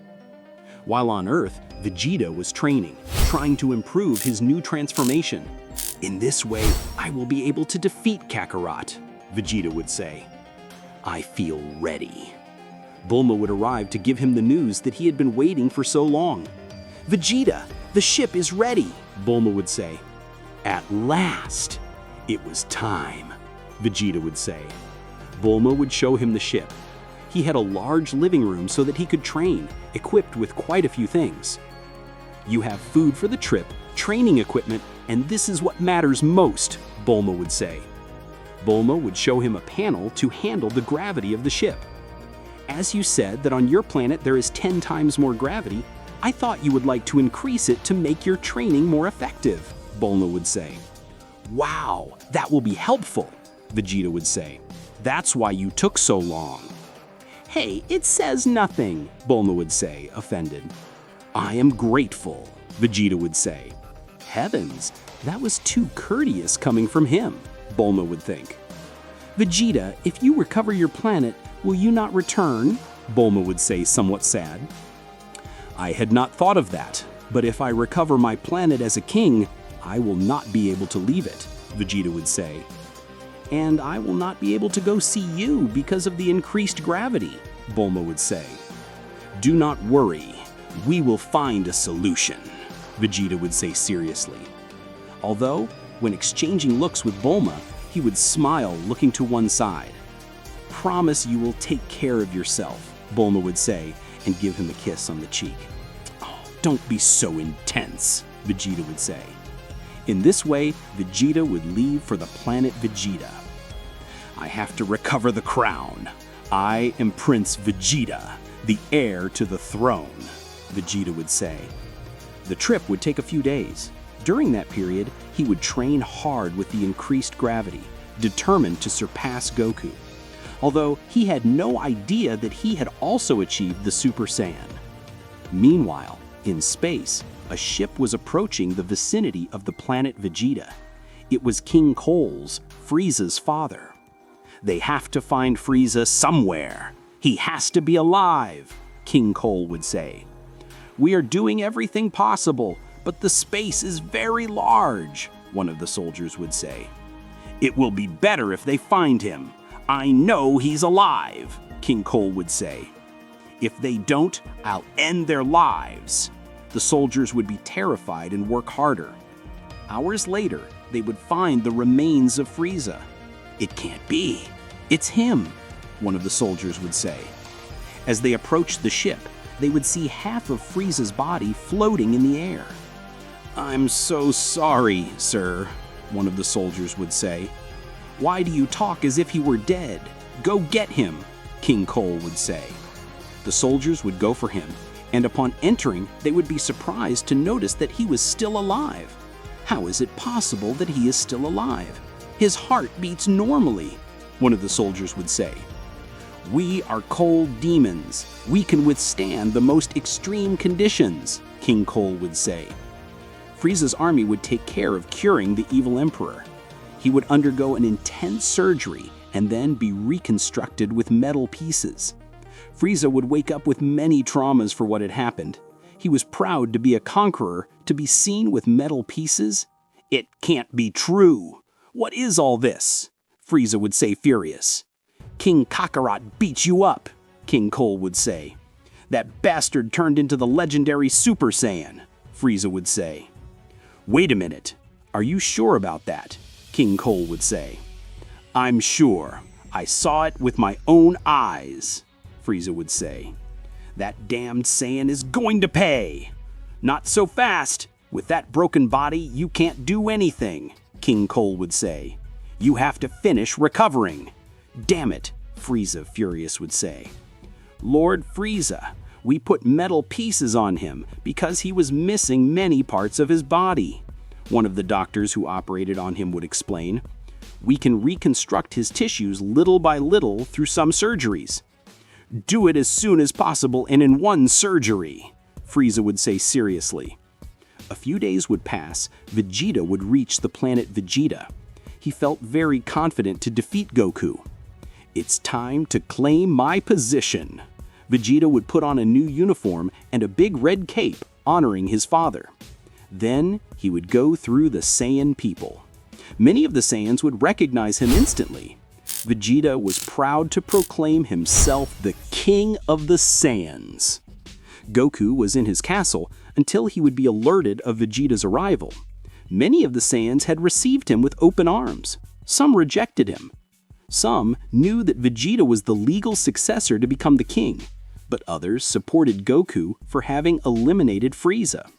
While on Earth, Vegeta was training, trying to improve his new transformation. "In this way, I will be able to defeat Kakarot, Vegeta would say. I feel ready. Bulma would arrive to give him the news that he had been waiting for so long. Vegeta, the ship is ready, Bulma would say. At last! It was time, Vegeta would say. Bulma would show him the ship. He had a large living room so that he could train, equipped with quite a few things. You have food for the trip, training equipment, and this is what matters most, Bulma would say. Bulma would show him a panel to handle the gravity of the ship. As you said that on your planet there is 10 times more gravity, I thought you would like to increase it to make your training more effective, Bulma would say. Wow, that will be helpful, Vegeta would say. That's why you took so long. Hey, it says nothing, Bulma would say, offended. I am grateful, Vegeta would say. Heavens, that was too courteous coming from him, Bulma would think. Vegeta, if you recover your planet, will you not return? Bulma would say, somewhat sad. I had not thought of that, but if I recover my planet as a king, I will not be able to leave it, Vegeta would say. And I will not be able to go see you because of the increased gravity, Bulma would say. Do not worry, we will find a solution, Vegeta would say seriously. Although, when exchanging looks with Bulma, he would smile looking to one side. Promise you will take care of yourself, Bulma would say, and give him a kiss on the cheek. Oh, don't be so intense, Vegeta would say. In this way, Vegeta would leave for the planet Vegeta. I have to recover the crown. I am Prince Vegeta, the heir to the throne, Vegeta would say. The trip would take a few days. During that period, he would train hard with the increased gravity, determined to surpass Goku. Although he had no idea that he had also achieved the Super Saiyan. Meanwhile, in space, a ship was approaching the vicinity of the planet Vegeta. It was King Cole's, Frieza's father. They have to find Frieza somewhere. He has to be alive, King Cole would say. We are doing everything possible, but the space is very large, one of the soldiers would say. It will be better if they find him. I know he's alive, King Cole would say. If they don't, I'll end their lives. The soldiers would be terrified and work harder. Hours later, they would find the remains of Frieza. It can't be. It's him, one of the soldiers would say. As they approached the ship, they would see half of Frieza's body floating in the air. I'm so sorry, sir, one of the soldiers would say. Why do you talk as if he were dead? Go get him, King Cole would say. The soldiers would go for him, and upon entering, they would be surprised to notice that he was still alive. How is it possible that he is still alive? His heart beats normally, one of the soldiers would say. We are cold demons. We can withstand the most extreme conditions, King Cole would say. Frieza's army would take care of curing the evil emperor. He would undergo an intense surgery and then be reconstructed with metal pieces. Frieza would wake up with many traumas for what had happened. He was proud to be a conqueror, to be seen with metal pieces. It can't be true. What is all this? Frieza would say furious. King Kakarot beat you up, King Cole would say. That bastard turned into the legendary Super Saiyan, Frieza would say. Wait a minute, are you sure about that? King Cole would say. I'm sure. I saw it with my own eyes, Frieza would say. That damned Saiyan is going to pay. Not so fast. With that broken body, you can't do anything, King Cole would say. You have to finish recovering. Damn it, Frieza, furious, would say. Lord Frieza, we put metal pieces on him because he was missing many parts of his body, one of the doctors who operated on him would explain. We can reconstruct his tissues little by little through some surgeries. Do it as soon as possible and in one surgery, Frieza would say seriously. A few days would pass, Vegeta would reach the planet Vegeta. He felt very confident to defeat Goku. It's time to claim my position. Vegeta would put on a new uniform and a big red cape, honoring his father. Then he would go through the Saiyan people. Many of the Saiyans would recognize him instantly. Vegeta was proud to proclaim himself the King of the Saiyans. Goku was in his castle until he would be alerted of Vegeta's arrival. Many of the Saiyans had received him with open arms. Some rejected him. Some knew that Vegeta was the legal successor to become the king, but others supported Goku for having eliminated Frieza.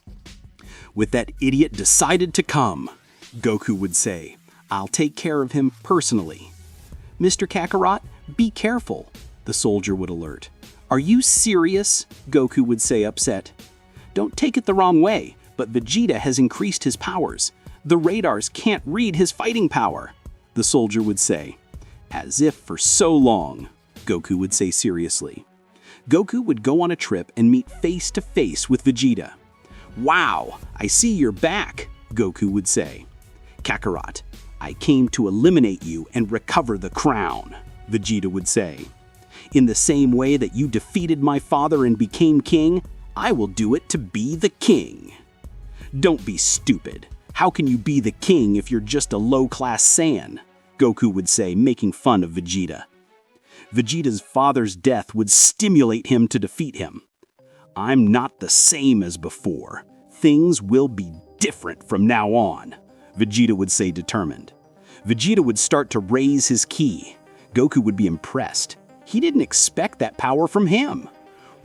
"With that idiot decided to come," Goku would say, "I'll take care of him personally." "Mr. Kakarot, be careful," the soldier would alert. "Are you serious?" Goku would say, upset. "Don't take it the wrong way, but Vegeta has increased his powers. The radars can't read his fighting power," the soldier would say. "As if for so long," Goku would say seriously. Goku would go on a trip and meet face to face with Vegeta. "Wow, I see you're back," Goku would say. "Kakarot, I came to eliminate you and recover the crown," Vegeta would say. "In the same way that you defeated my father and became king, I will do it to be the king." "Don't be stupid. How can you be the king if you're just a low-class Saiyan?" Goku would say, making fun of Vegeta. Vegeta's father's death would stimulate him to defeat him. "I'm not the same as before. Things will be different from now on," Vegeta would say, determined. Vegeta would start to raise his ki. Goku would be impressed. He didn't expect that power from him.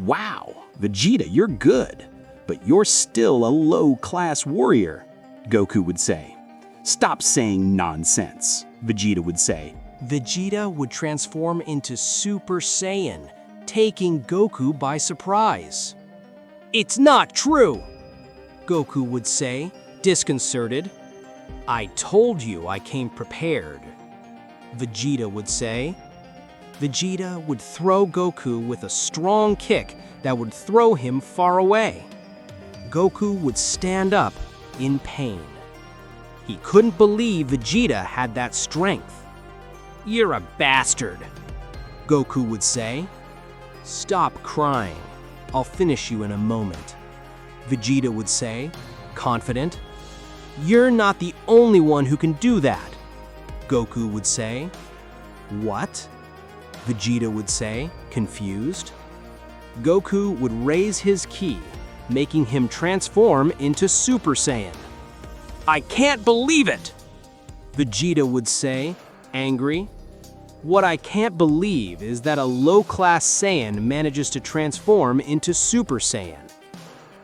"Wow, Vegeta, you're good, but you're still a low-class warrior," Goku would say. "Stop saying nonsense," Vegeta would say. Vegeta would transform into Super Saiyan, taking Goku by surprise. "It's not true," Goku would say, disconcerted. "I told you I came prepared," Vegeta would say. Vegeta would throw Goku with a strong kick that would throw him far away. Goku would stand up in pain. He couldn't believe Vegeta had that strength. "You're a bastard," Goku would say. "Stop crying. I'll finish you in a moment," Vegeta would say, confident. "You're not the only one who can do that," Goku would say. "What?" Vegeta would say, confused. Goku would raise his ki, making him transform into Super Saiyan. "I can't believe it!" Vegeta would say, angry. "What I can't believe is that a low-class Saiyan manages to transform into Super Saiyan.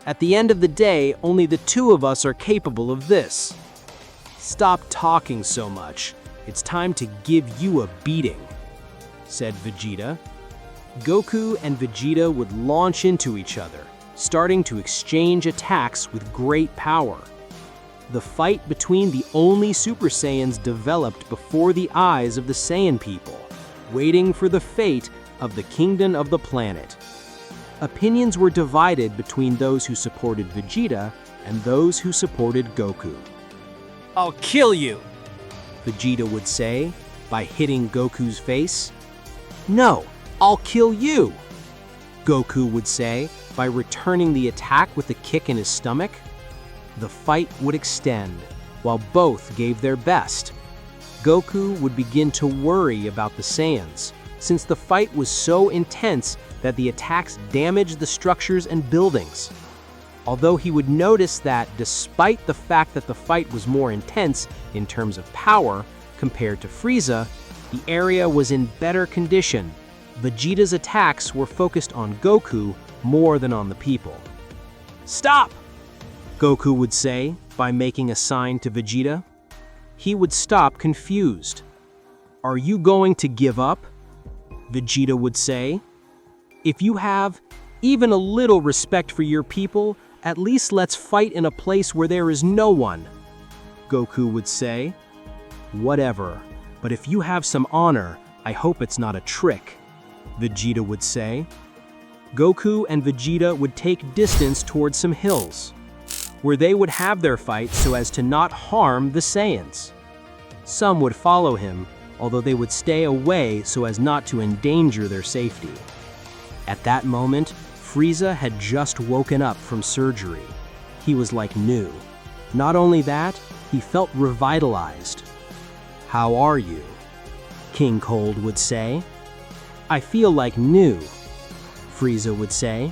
At the end of the day, only the two of us are capable of this. Stop talking so much. It's time to give you a beating," said Vegeta. Goku and Vegeta would launch into each other, starting to exchange attacks with great power. The fight between the only Super Saiyans developed before the eyes of the Saiyan people, waiting for the fate of the kingdom of the planet. Opinions were divided between those who supported Vegeta and those who supported Goku. "I'll kill you," Vegeta would say by hitting Goku's face. "No, I'll kill you," Goku would say by returning the attack with a kick in his stomach. The fight would extend, while both gave their best. Goku would begin to worry about the Saiyans, since the fight was so intense that the attacks damaged the structures and buildings. Although he would notice that despite the fact that the fight was more intense in terms of power compared to Frieza, the area was in better condition. Vegeta's attacks were focused on Goku more than on the people. "Stop!" Goku would say by making a sign to Vegeta. He would stop confused. "Are you going to give up?" Vegeta would say. "If you have even a little respect for your people, at least let's fight in a place where there is no one," Goku would say. "Whatever, but if you have some honor, I hope it's not a trick," Vegeta would say. Goku and Vegeta would take distance towards some hills, where they would have their fight so as to not harm the Saiyans. Some would follow him, although they would stay away so as not to endanger their safety. At that moment, Frieza had just woken up from surgery. He was like new. Not only that, he felt revitalized. How are you? King Cold would say. I feel like new. Frieza would say.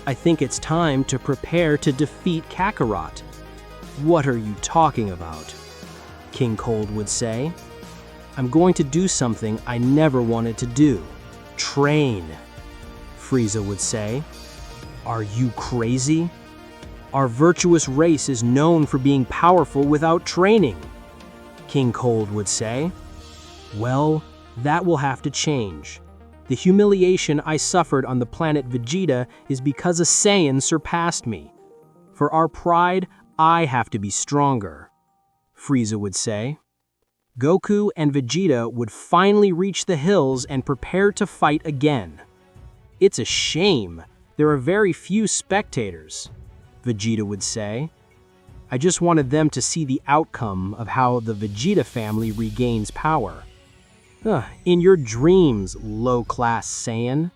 I think it's time to prepare to defeat Kakarot. What are you talking about? King Cold would say. I'm going to do something I never wanted to do. Train. Frieza would say. Are you crazy? Our virtuous race is known for being powerful without training. King Cold would say. Well, that will have to change. The humiliation I suffered on the planet Vegeta is because a Saiyan surpassed me. For our pride, I have to be stronger. Frieza would say. Goku and Vegeta would finally reach the hills and prepare to fight again. It's a shame. There are very few spectators, Vegeta would say. I just wanted them to see the outcome of how the Vegeta family regains power. In your dreams, low-class Saiyan,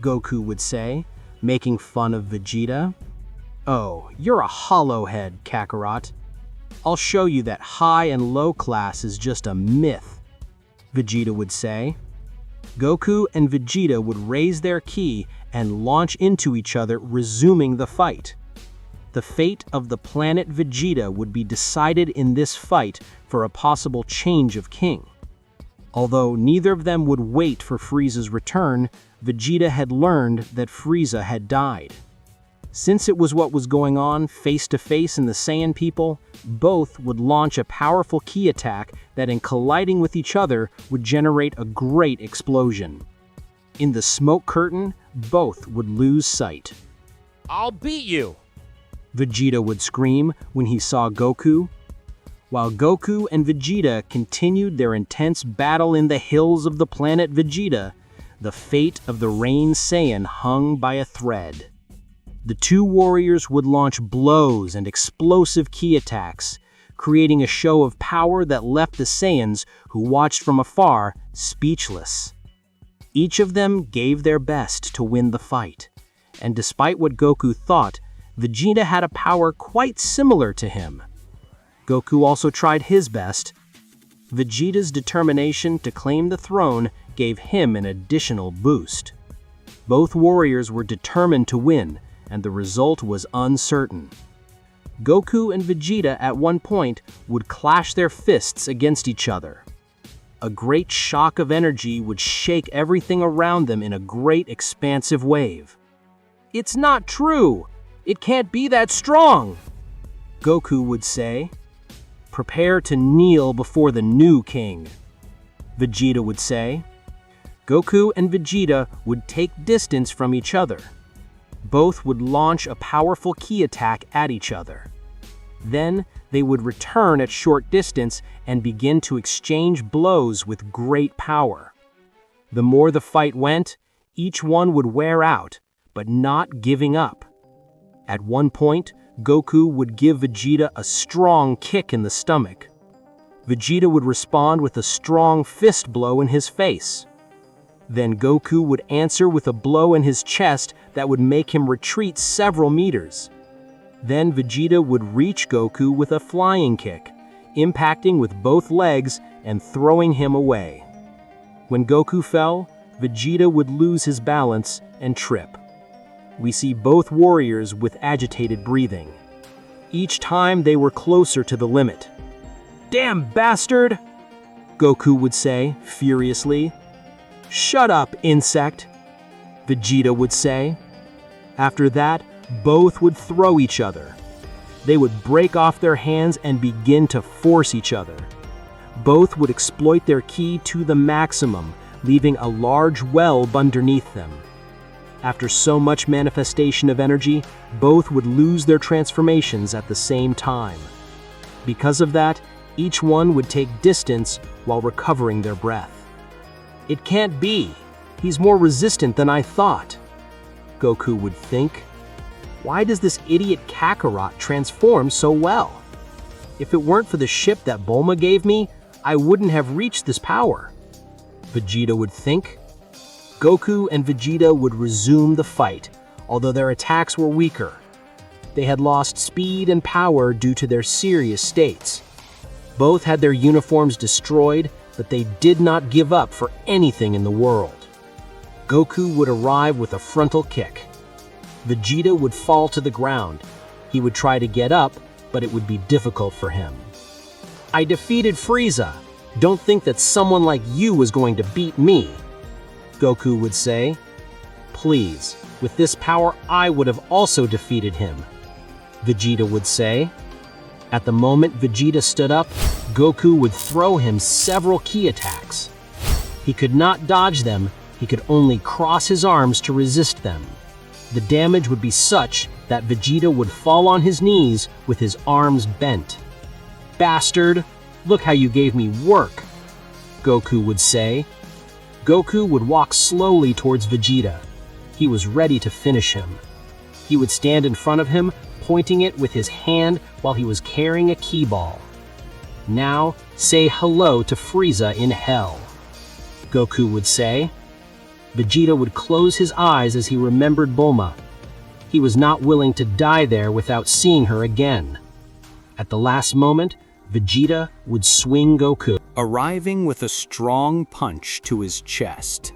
Goku would say, making fun of Vegeta. Oh, you're a hollowhead, Kakarot. I'll show you that high and low class is just a myth, Vegeta would say. Goku and Vegeta would raise their ki and launch into each other, resuming the fight. The fate of the planet Vegeta would be decided in this fight for a possible change of king. Although neither of them would wait for Frieza's return, Vegeta had learned that Frieza had died. Since it was what was going on face-to-face in the Saiyan people, both would launch a powerful ki attack that in colliding with each other would generate a great explosion. In the smoke curtain, both would lose sight. I'll beat you! Vegeta would scream when he saw Goku. While Goku and Vegeta continued their intense battle in the hills of the planet Vegeta, the fate of the Rain Saiyan hung by a thread. The two warriors would launch blows and explosive ki attacks, creating a show of power that left the Saiyans, who watched from afar, speechless. Each of them gave their best to win the fight, and despite what Goku thought, Vegeta had a power quite similar to him. Goku also tried his best. Vegeta's determination to claim the throne gave him an additional boost. Both warriors were determined to win, and the result was uncertain. Goku and Vegeta at one point would clash their fists against each other. A great shock of energy would shake everything around them in a great expansive wave. It's not true! It can't be that strong! Goku would say. Prepare to kneel before the new king, Vegeta would say. Goku and Vegeta would take distance from each other. Both would launch a powerful ki attack at each other. Then they would return at short distance and begin to exchange blows with great power. The more the fight went, each one would wear out, but not giving up. At one point, Goku would give Vegeta a strong kick in the stomach. Vegeta would respond with a strong fist blow in his face. Then Goku would answer with a blow in his chest that would make him retreat several meters. Then Vegeta would reach Goku with a flying kick, impacting with both legs and throwing him away. When Goku fell, Vegeta would lose his balance and trip. We see both warriors with agitated breathing. Each time they were closer to the limit. Damn bastard! Goku would say, furiously. Shut up, insect! Vegeta would say. After that, both would throw each other. They would break off their hands and begin to force each other. Both would exploit their ki to the maximum, leaving a large web underneath them. After so much manifestation of energy, both would lose their transformations at the same time. Because of that, each one would take distance while recovering their breath. It can't be. He's more resistant than I thought, Goku would think. Why does this idiot Kakarot transform so well? If it weren't for the ship that Bulma gave me, I wouldn't have reached this power, Vegeta would think. Goku and Vegeta would resume the fight, although their attacks were weaker. They had lost speed and power due to their serious states. Both had their uniforms destroyed, but they did not give up for anything in the world. Goku would arrive with a frontal kick. Vegeta would fall to the ground. He would try to get up, but it would be difficult for him. "I defeated Frieza. Don't think that someone like you was going to beat me," Goku would say. "Please, with this power I would have also defeated him," Vegeta would say. At the moment Vegeta stood up, Goku would throw him several ki attacks. He could not dodge them, he could only cross his arms to resist them. The damage would be such that Vegeta would fall on his knees with his arms bent. "Bastard, look how you gave me work," Goku would say. Goku would walk slowly towards Vegeta. He was ready to finish him. He would stand in front of him, pointing it with his hand while he was carrying a ki ball. "Now, say hello to Frieza in hell," Goku would say. Vegeta would close his eyes as he remembered Bulma. He was not willing to die there without seeing her again. At the last moment, Vegeta would swing Goku, arriving with a strong punch to his chest.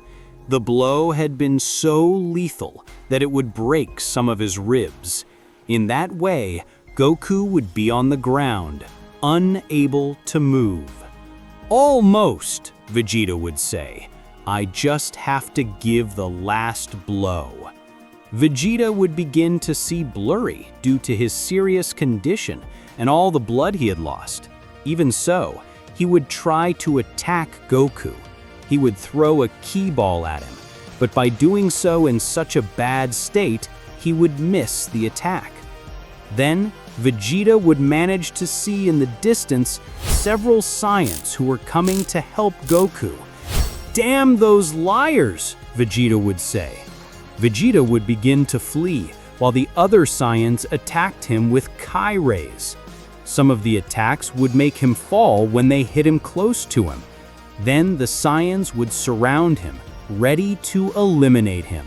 The blow had been so lethal that it would break some of his ribs. In that way, Goku would be on the ground, unable to move. "Almost," Vegeta would say. "I just have to give the last blow." Vegeta would begin to see blurry due to his serious condition and all the blood he had lost. Even so, he would try to attack Goku. He would throw a ki ball at him, but by doing so in such a bad state, he would miss the attack. Then, Vegeta would manage to see in the distance several Saiyans who were coming to help Goku. "Damn those liars," Vegeta would say. Vegeta would begin to flee, while the other Saiyans attacked him with Kai rays. Some of the attacks would make him fall when they hit him close to him. Then the Saiyans would surround him, ready to eliminate him.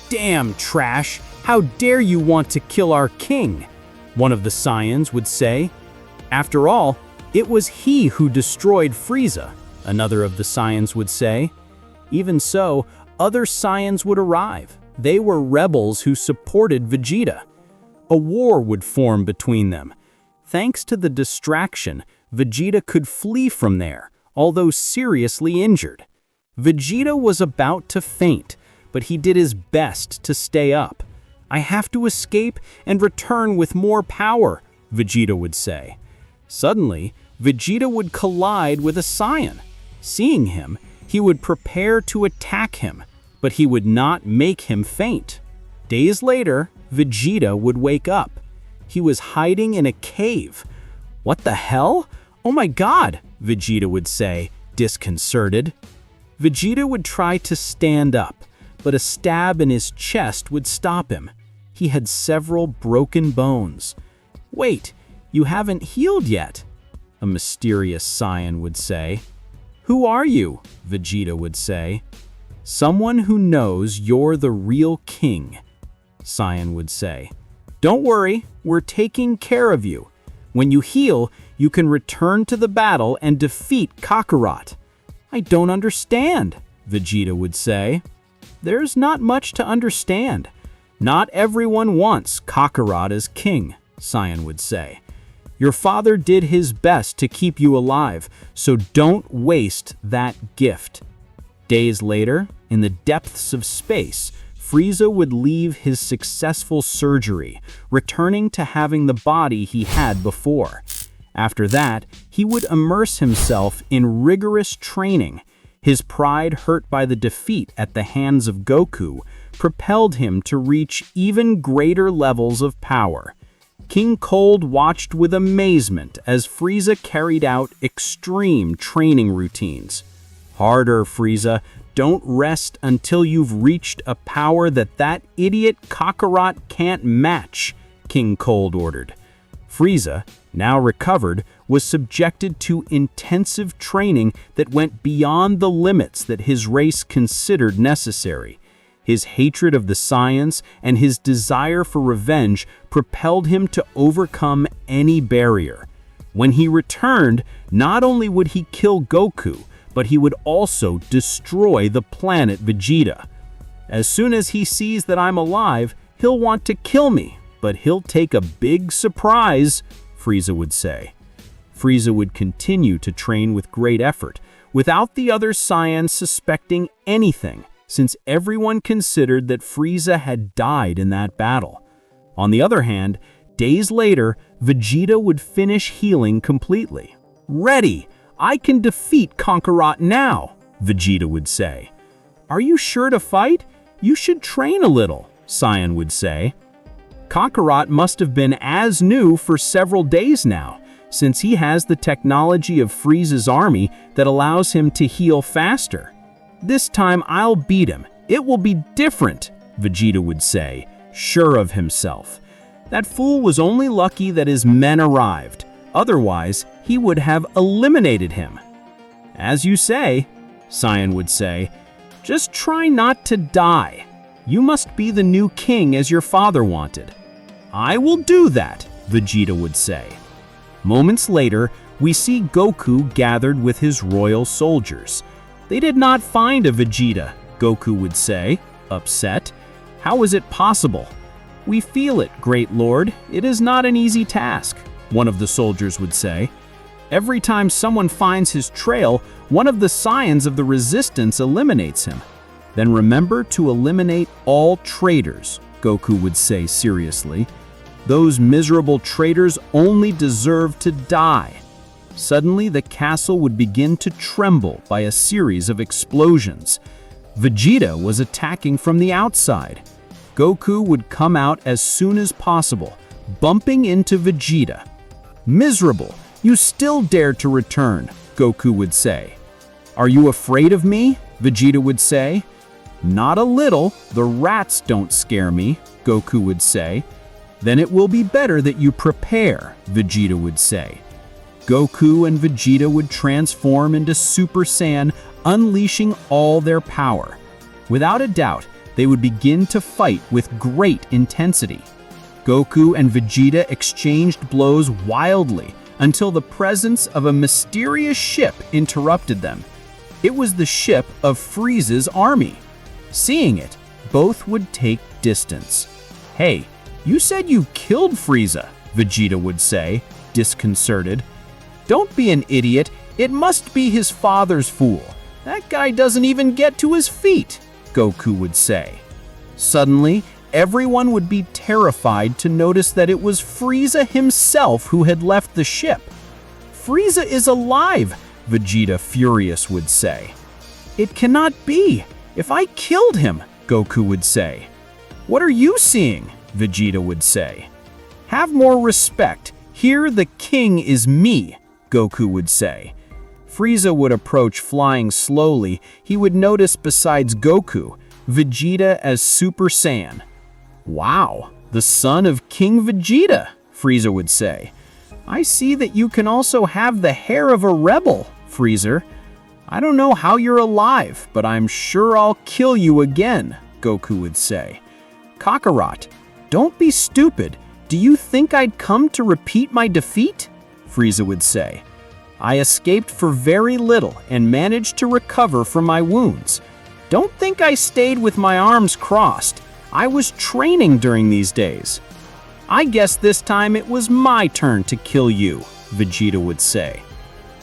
"Damn trash, how dare you want to kill our king?" one of the Saiyans would say. "After all, it was he who destroyed Frieza," another of the Saiyans would say. Even so, other Saiyans would arrive. They were rebels who supported Vegeta. A war would form between them. Thanks to the distraction, Vegeta could flee from there, although seriously injured. Vegeta was about to faint, but he did his best to stay up. "I have to escape and return with more power," Vegeta would say. Suddenly, Vegeta would collide with a Saiyan. Seeing him, he would prepare to attack him, but he would not make him faint. Days later, Vegeta would wake up. He was hiding in a cave. "What the hell? Oh my God," Vegeta would say, disconcerted. Vegeta would try to stand up, but a stab in his chest would stop him. He had several broken bones. "Wait, you haven't healed yet," a mysterious Saiyan would say. "Who are you?" Vegeta would say. "Someone who knows you're the real king," Saiyan would say. "Don't worry, we're taking care of you. When you heal, you can return to the battle and defeat Kakarot." "I don't understand," Vegeta would say. "There's not much to understand. Not everyone wants Kakarot as king," Saiyan would say. "Your father did his best to keep you alive, so don't waste that gift." Days later, in the depths of space, Frieza would leave his successful surgery, returning to having the body he had before. After that, he would immerse himself in rigorous training. His pride hurt by the defeat at the hands of Goku propelled him to reach even greater levels of power. King Cold watched with amazement as Frieza carried out extreme training routines. "Harder, Frieza. Don't rest until you've reached a power that idiot Kakarot can't match," King Cold ordered. Frieza, now recovered, was subjected to intensive training that went beyond the limits that his race considered necessary. His hatred of the Saiyans and his desire for revenge propelled him to overcome any barrier. When he returned, not only would he kill Goku, but he would also destroy the planet Vegeta. As soon as he sees that I'm alive, he'll want to kill me, but he'll take a big surprise, Frieza would say. Frieza would continue to train with great effort, without the other Saiyans suspecting anything, since everyone considered that Frieza had died in that battle. On the other hand, days later, Vegeta would finish healing completely. "Ready! I can defeat Kakarot now," Vegeta would say. "Are you sure to fight? You should train a little," Saiyan would say. Kakarot must have been as new for several days now, since he has the technology of Frieza's army that allows him to heal faster. "This time I'll beat him. It will be different," Vegeta would say, sure of himself. That fool was only lucky that his men arrived. Otherwise, he would have eliminated him. "As you say," Saiyan would say, "just try not to die. You must be the new king as your father wanted." "I will do that," Vegeta would say. Moments later, we see Goku gathered with his royal soldiers. "They did not find a Vegeta," Goku would say, upset. "How is it possible?" "We feel it, Great Lord. It is not an easy task," one of the soldiers would say. "Every time someone finds his trail, one of the Saiyans of the resistance eliminates him." "Then remember to eliminate all traitors," Goku would say seriously. "Those miserable traitors only deserve to die." Suddenly, the castle would begin to tremble by a series of explosions. Vegeta was attacking from the outside. Goku would come out as soon as possible, bumping into Vegeta. "Miserable, you still dare to return," Goku would say. "Are you afraid of me?" Vegeta would say. "Not a little, the rats don't scare me," Goku would say. "Then it will be better that you prepare," Vegeta would say. Goku and Vegeta would transform into Super Saiyan, unleashing all their power. Without a doubt, they would begin to fight with great intensity. Goku and Vegeta exchanged blows wildly until the presence of a mysterious ship interrupted them. It was the ship of Frieza's army. Seeing it, both would take distance. "Hey, you said you killed Frieza," Vegeta would say, disconcerted. "Don't be an idiot. It must be his father's fool. That guy doesn't even get to his feet," Goku would say. Suddenly, everyone would be terrified to notice that it was Frieza himself who had left the ship. "Frieza is alive," Vegeta, furious, would say. "It cannot be. If I killed him," Goku would say. "What are you seeing?" Vegeta would say. "Have more respect. Here the king is me," Goku would say. Frieza would approach flying slowly. He would notice besides Goku, Vegeta as Super Saiyan. "Wow, the son of King Vegeta," Frieza would say. "I see that you can also have the hair of a rebel, Frieza. I don't know how you're alive, but I'm sure I'll kill you again," Goku would say. "Kakarot, don't be stupid. Do you think I'd come to repeat my defeat?" Frieza would say. "I escaped for very little and managed to recover from my wounds. Don't think I stayed with my arms crossed. I was training during these days." "I guess this time it was my turn to kill you," Vegeta would say.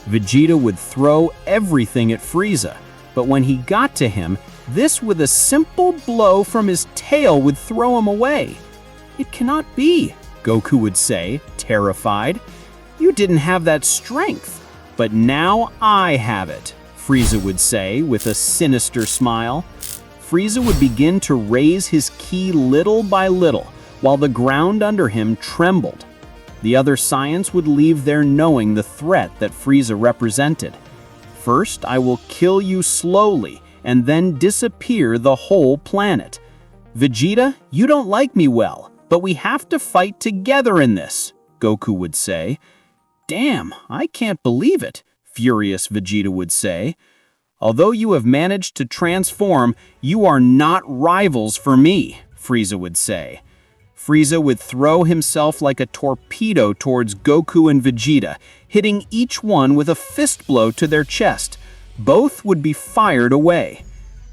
Vegeta would throw everything at Frieza, but when he got to him, this with a simple blow from his tail would throw him away. "It cannot be," Goku would say, terrified. "You didn't have that strength. But now I have it," Frieza would say with a sinister smile. Frieza would begin to raise his ki little by little, while the ground under him trembled. The other Saiyans would leave there knowing the threat that Frieza represented. "First, I will kill you slowly, and then disappear the whole planet. Vegeta, you don't like me well, but we have to fight together in this," Goku would say. "Damn, I can't believe it," furious Vegeta would say. "Although you have managed to transform, you are not rivals for me," Frieza would say. Frieza would throw himself like a torpedo towards Goku and Vegeta, hitting each one with a fist blow to their chest. Both would be fired away.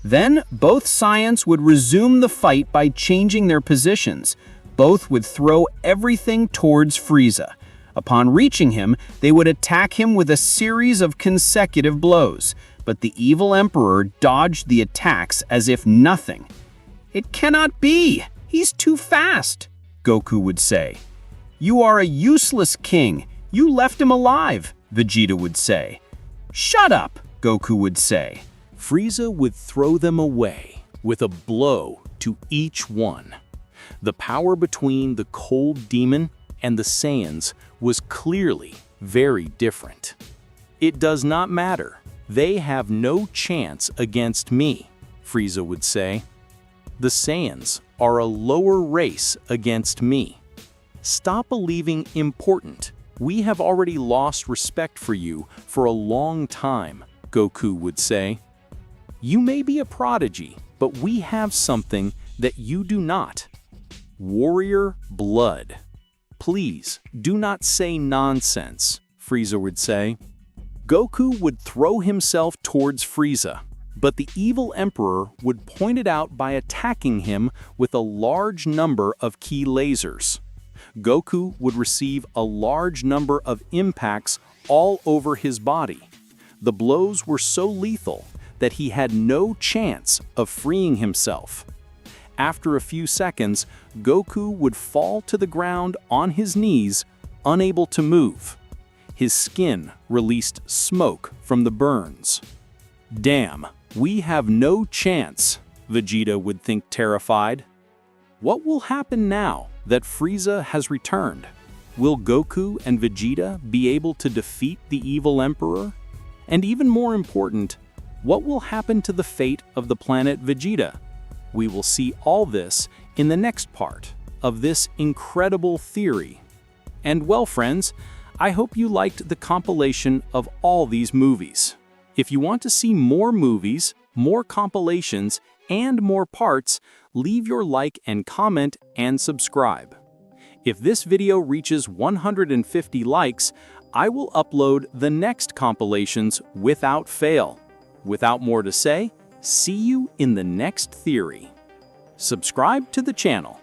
Then, both Saiyans would resume the fight by changing their positions. Both would throw everything towards Frieza. Upon reaching him, they would attack him with a series of consecutive blows, but the evil Emperor dodged the attacks as if nothing. "It cannot be! He's too fast," Goku would say. "You are a useless king. You left him alive," Vegeta would say. "Shut up," Goku would say. Frieza would throw them away with a blow to each one. The power between the cold demon and the Saiyans was clearly very different. "It does not matter. They have no chance against me," Frieza would say. "The Saiyans are a lower race against me. Stop believing important. We have already lost respect for you for a long time," Goku would say. "You may be a prodigy, but we have something that you do not. Warrior blood. Please, do not say nonsense," Frieza would say. Goku would throw himself towards Frieza, but the evil Emperor would point it out by attacking him with a large number of key lasers. Goku would receive a large number of impacts all over his body. The blows were so lethal that he had no chance of freeing himself. After a few seconds, Goku would fall to the ground on his knees, unable to move. His skin released smoke from the burns. "Damn, we have no chance," Vegeta would think terrified. What will happen now that Frieza has returned? Will Goku and Vegeta be able to defeat the evil Emperor? And even more important, what will happen to the fate of the planet Vegeta? We will see all this in the next part of this incredible theory. And well, friends, I hope you liked the compilation of all these movies. If you want to see more movies, more compilations, and more parts, leave your like and comment and subscribe. If this video reaches 150 likes, I will upload the next compilations without fail. Without more to say, see you in the next theory. Subscribe to the channel.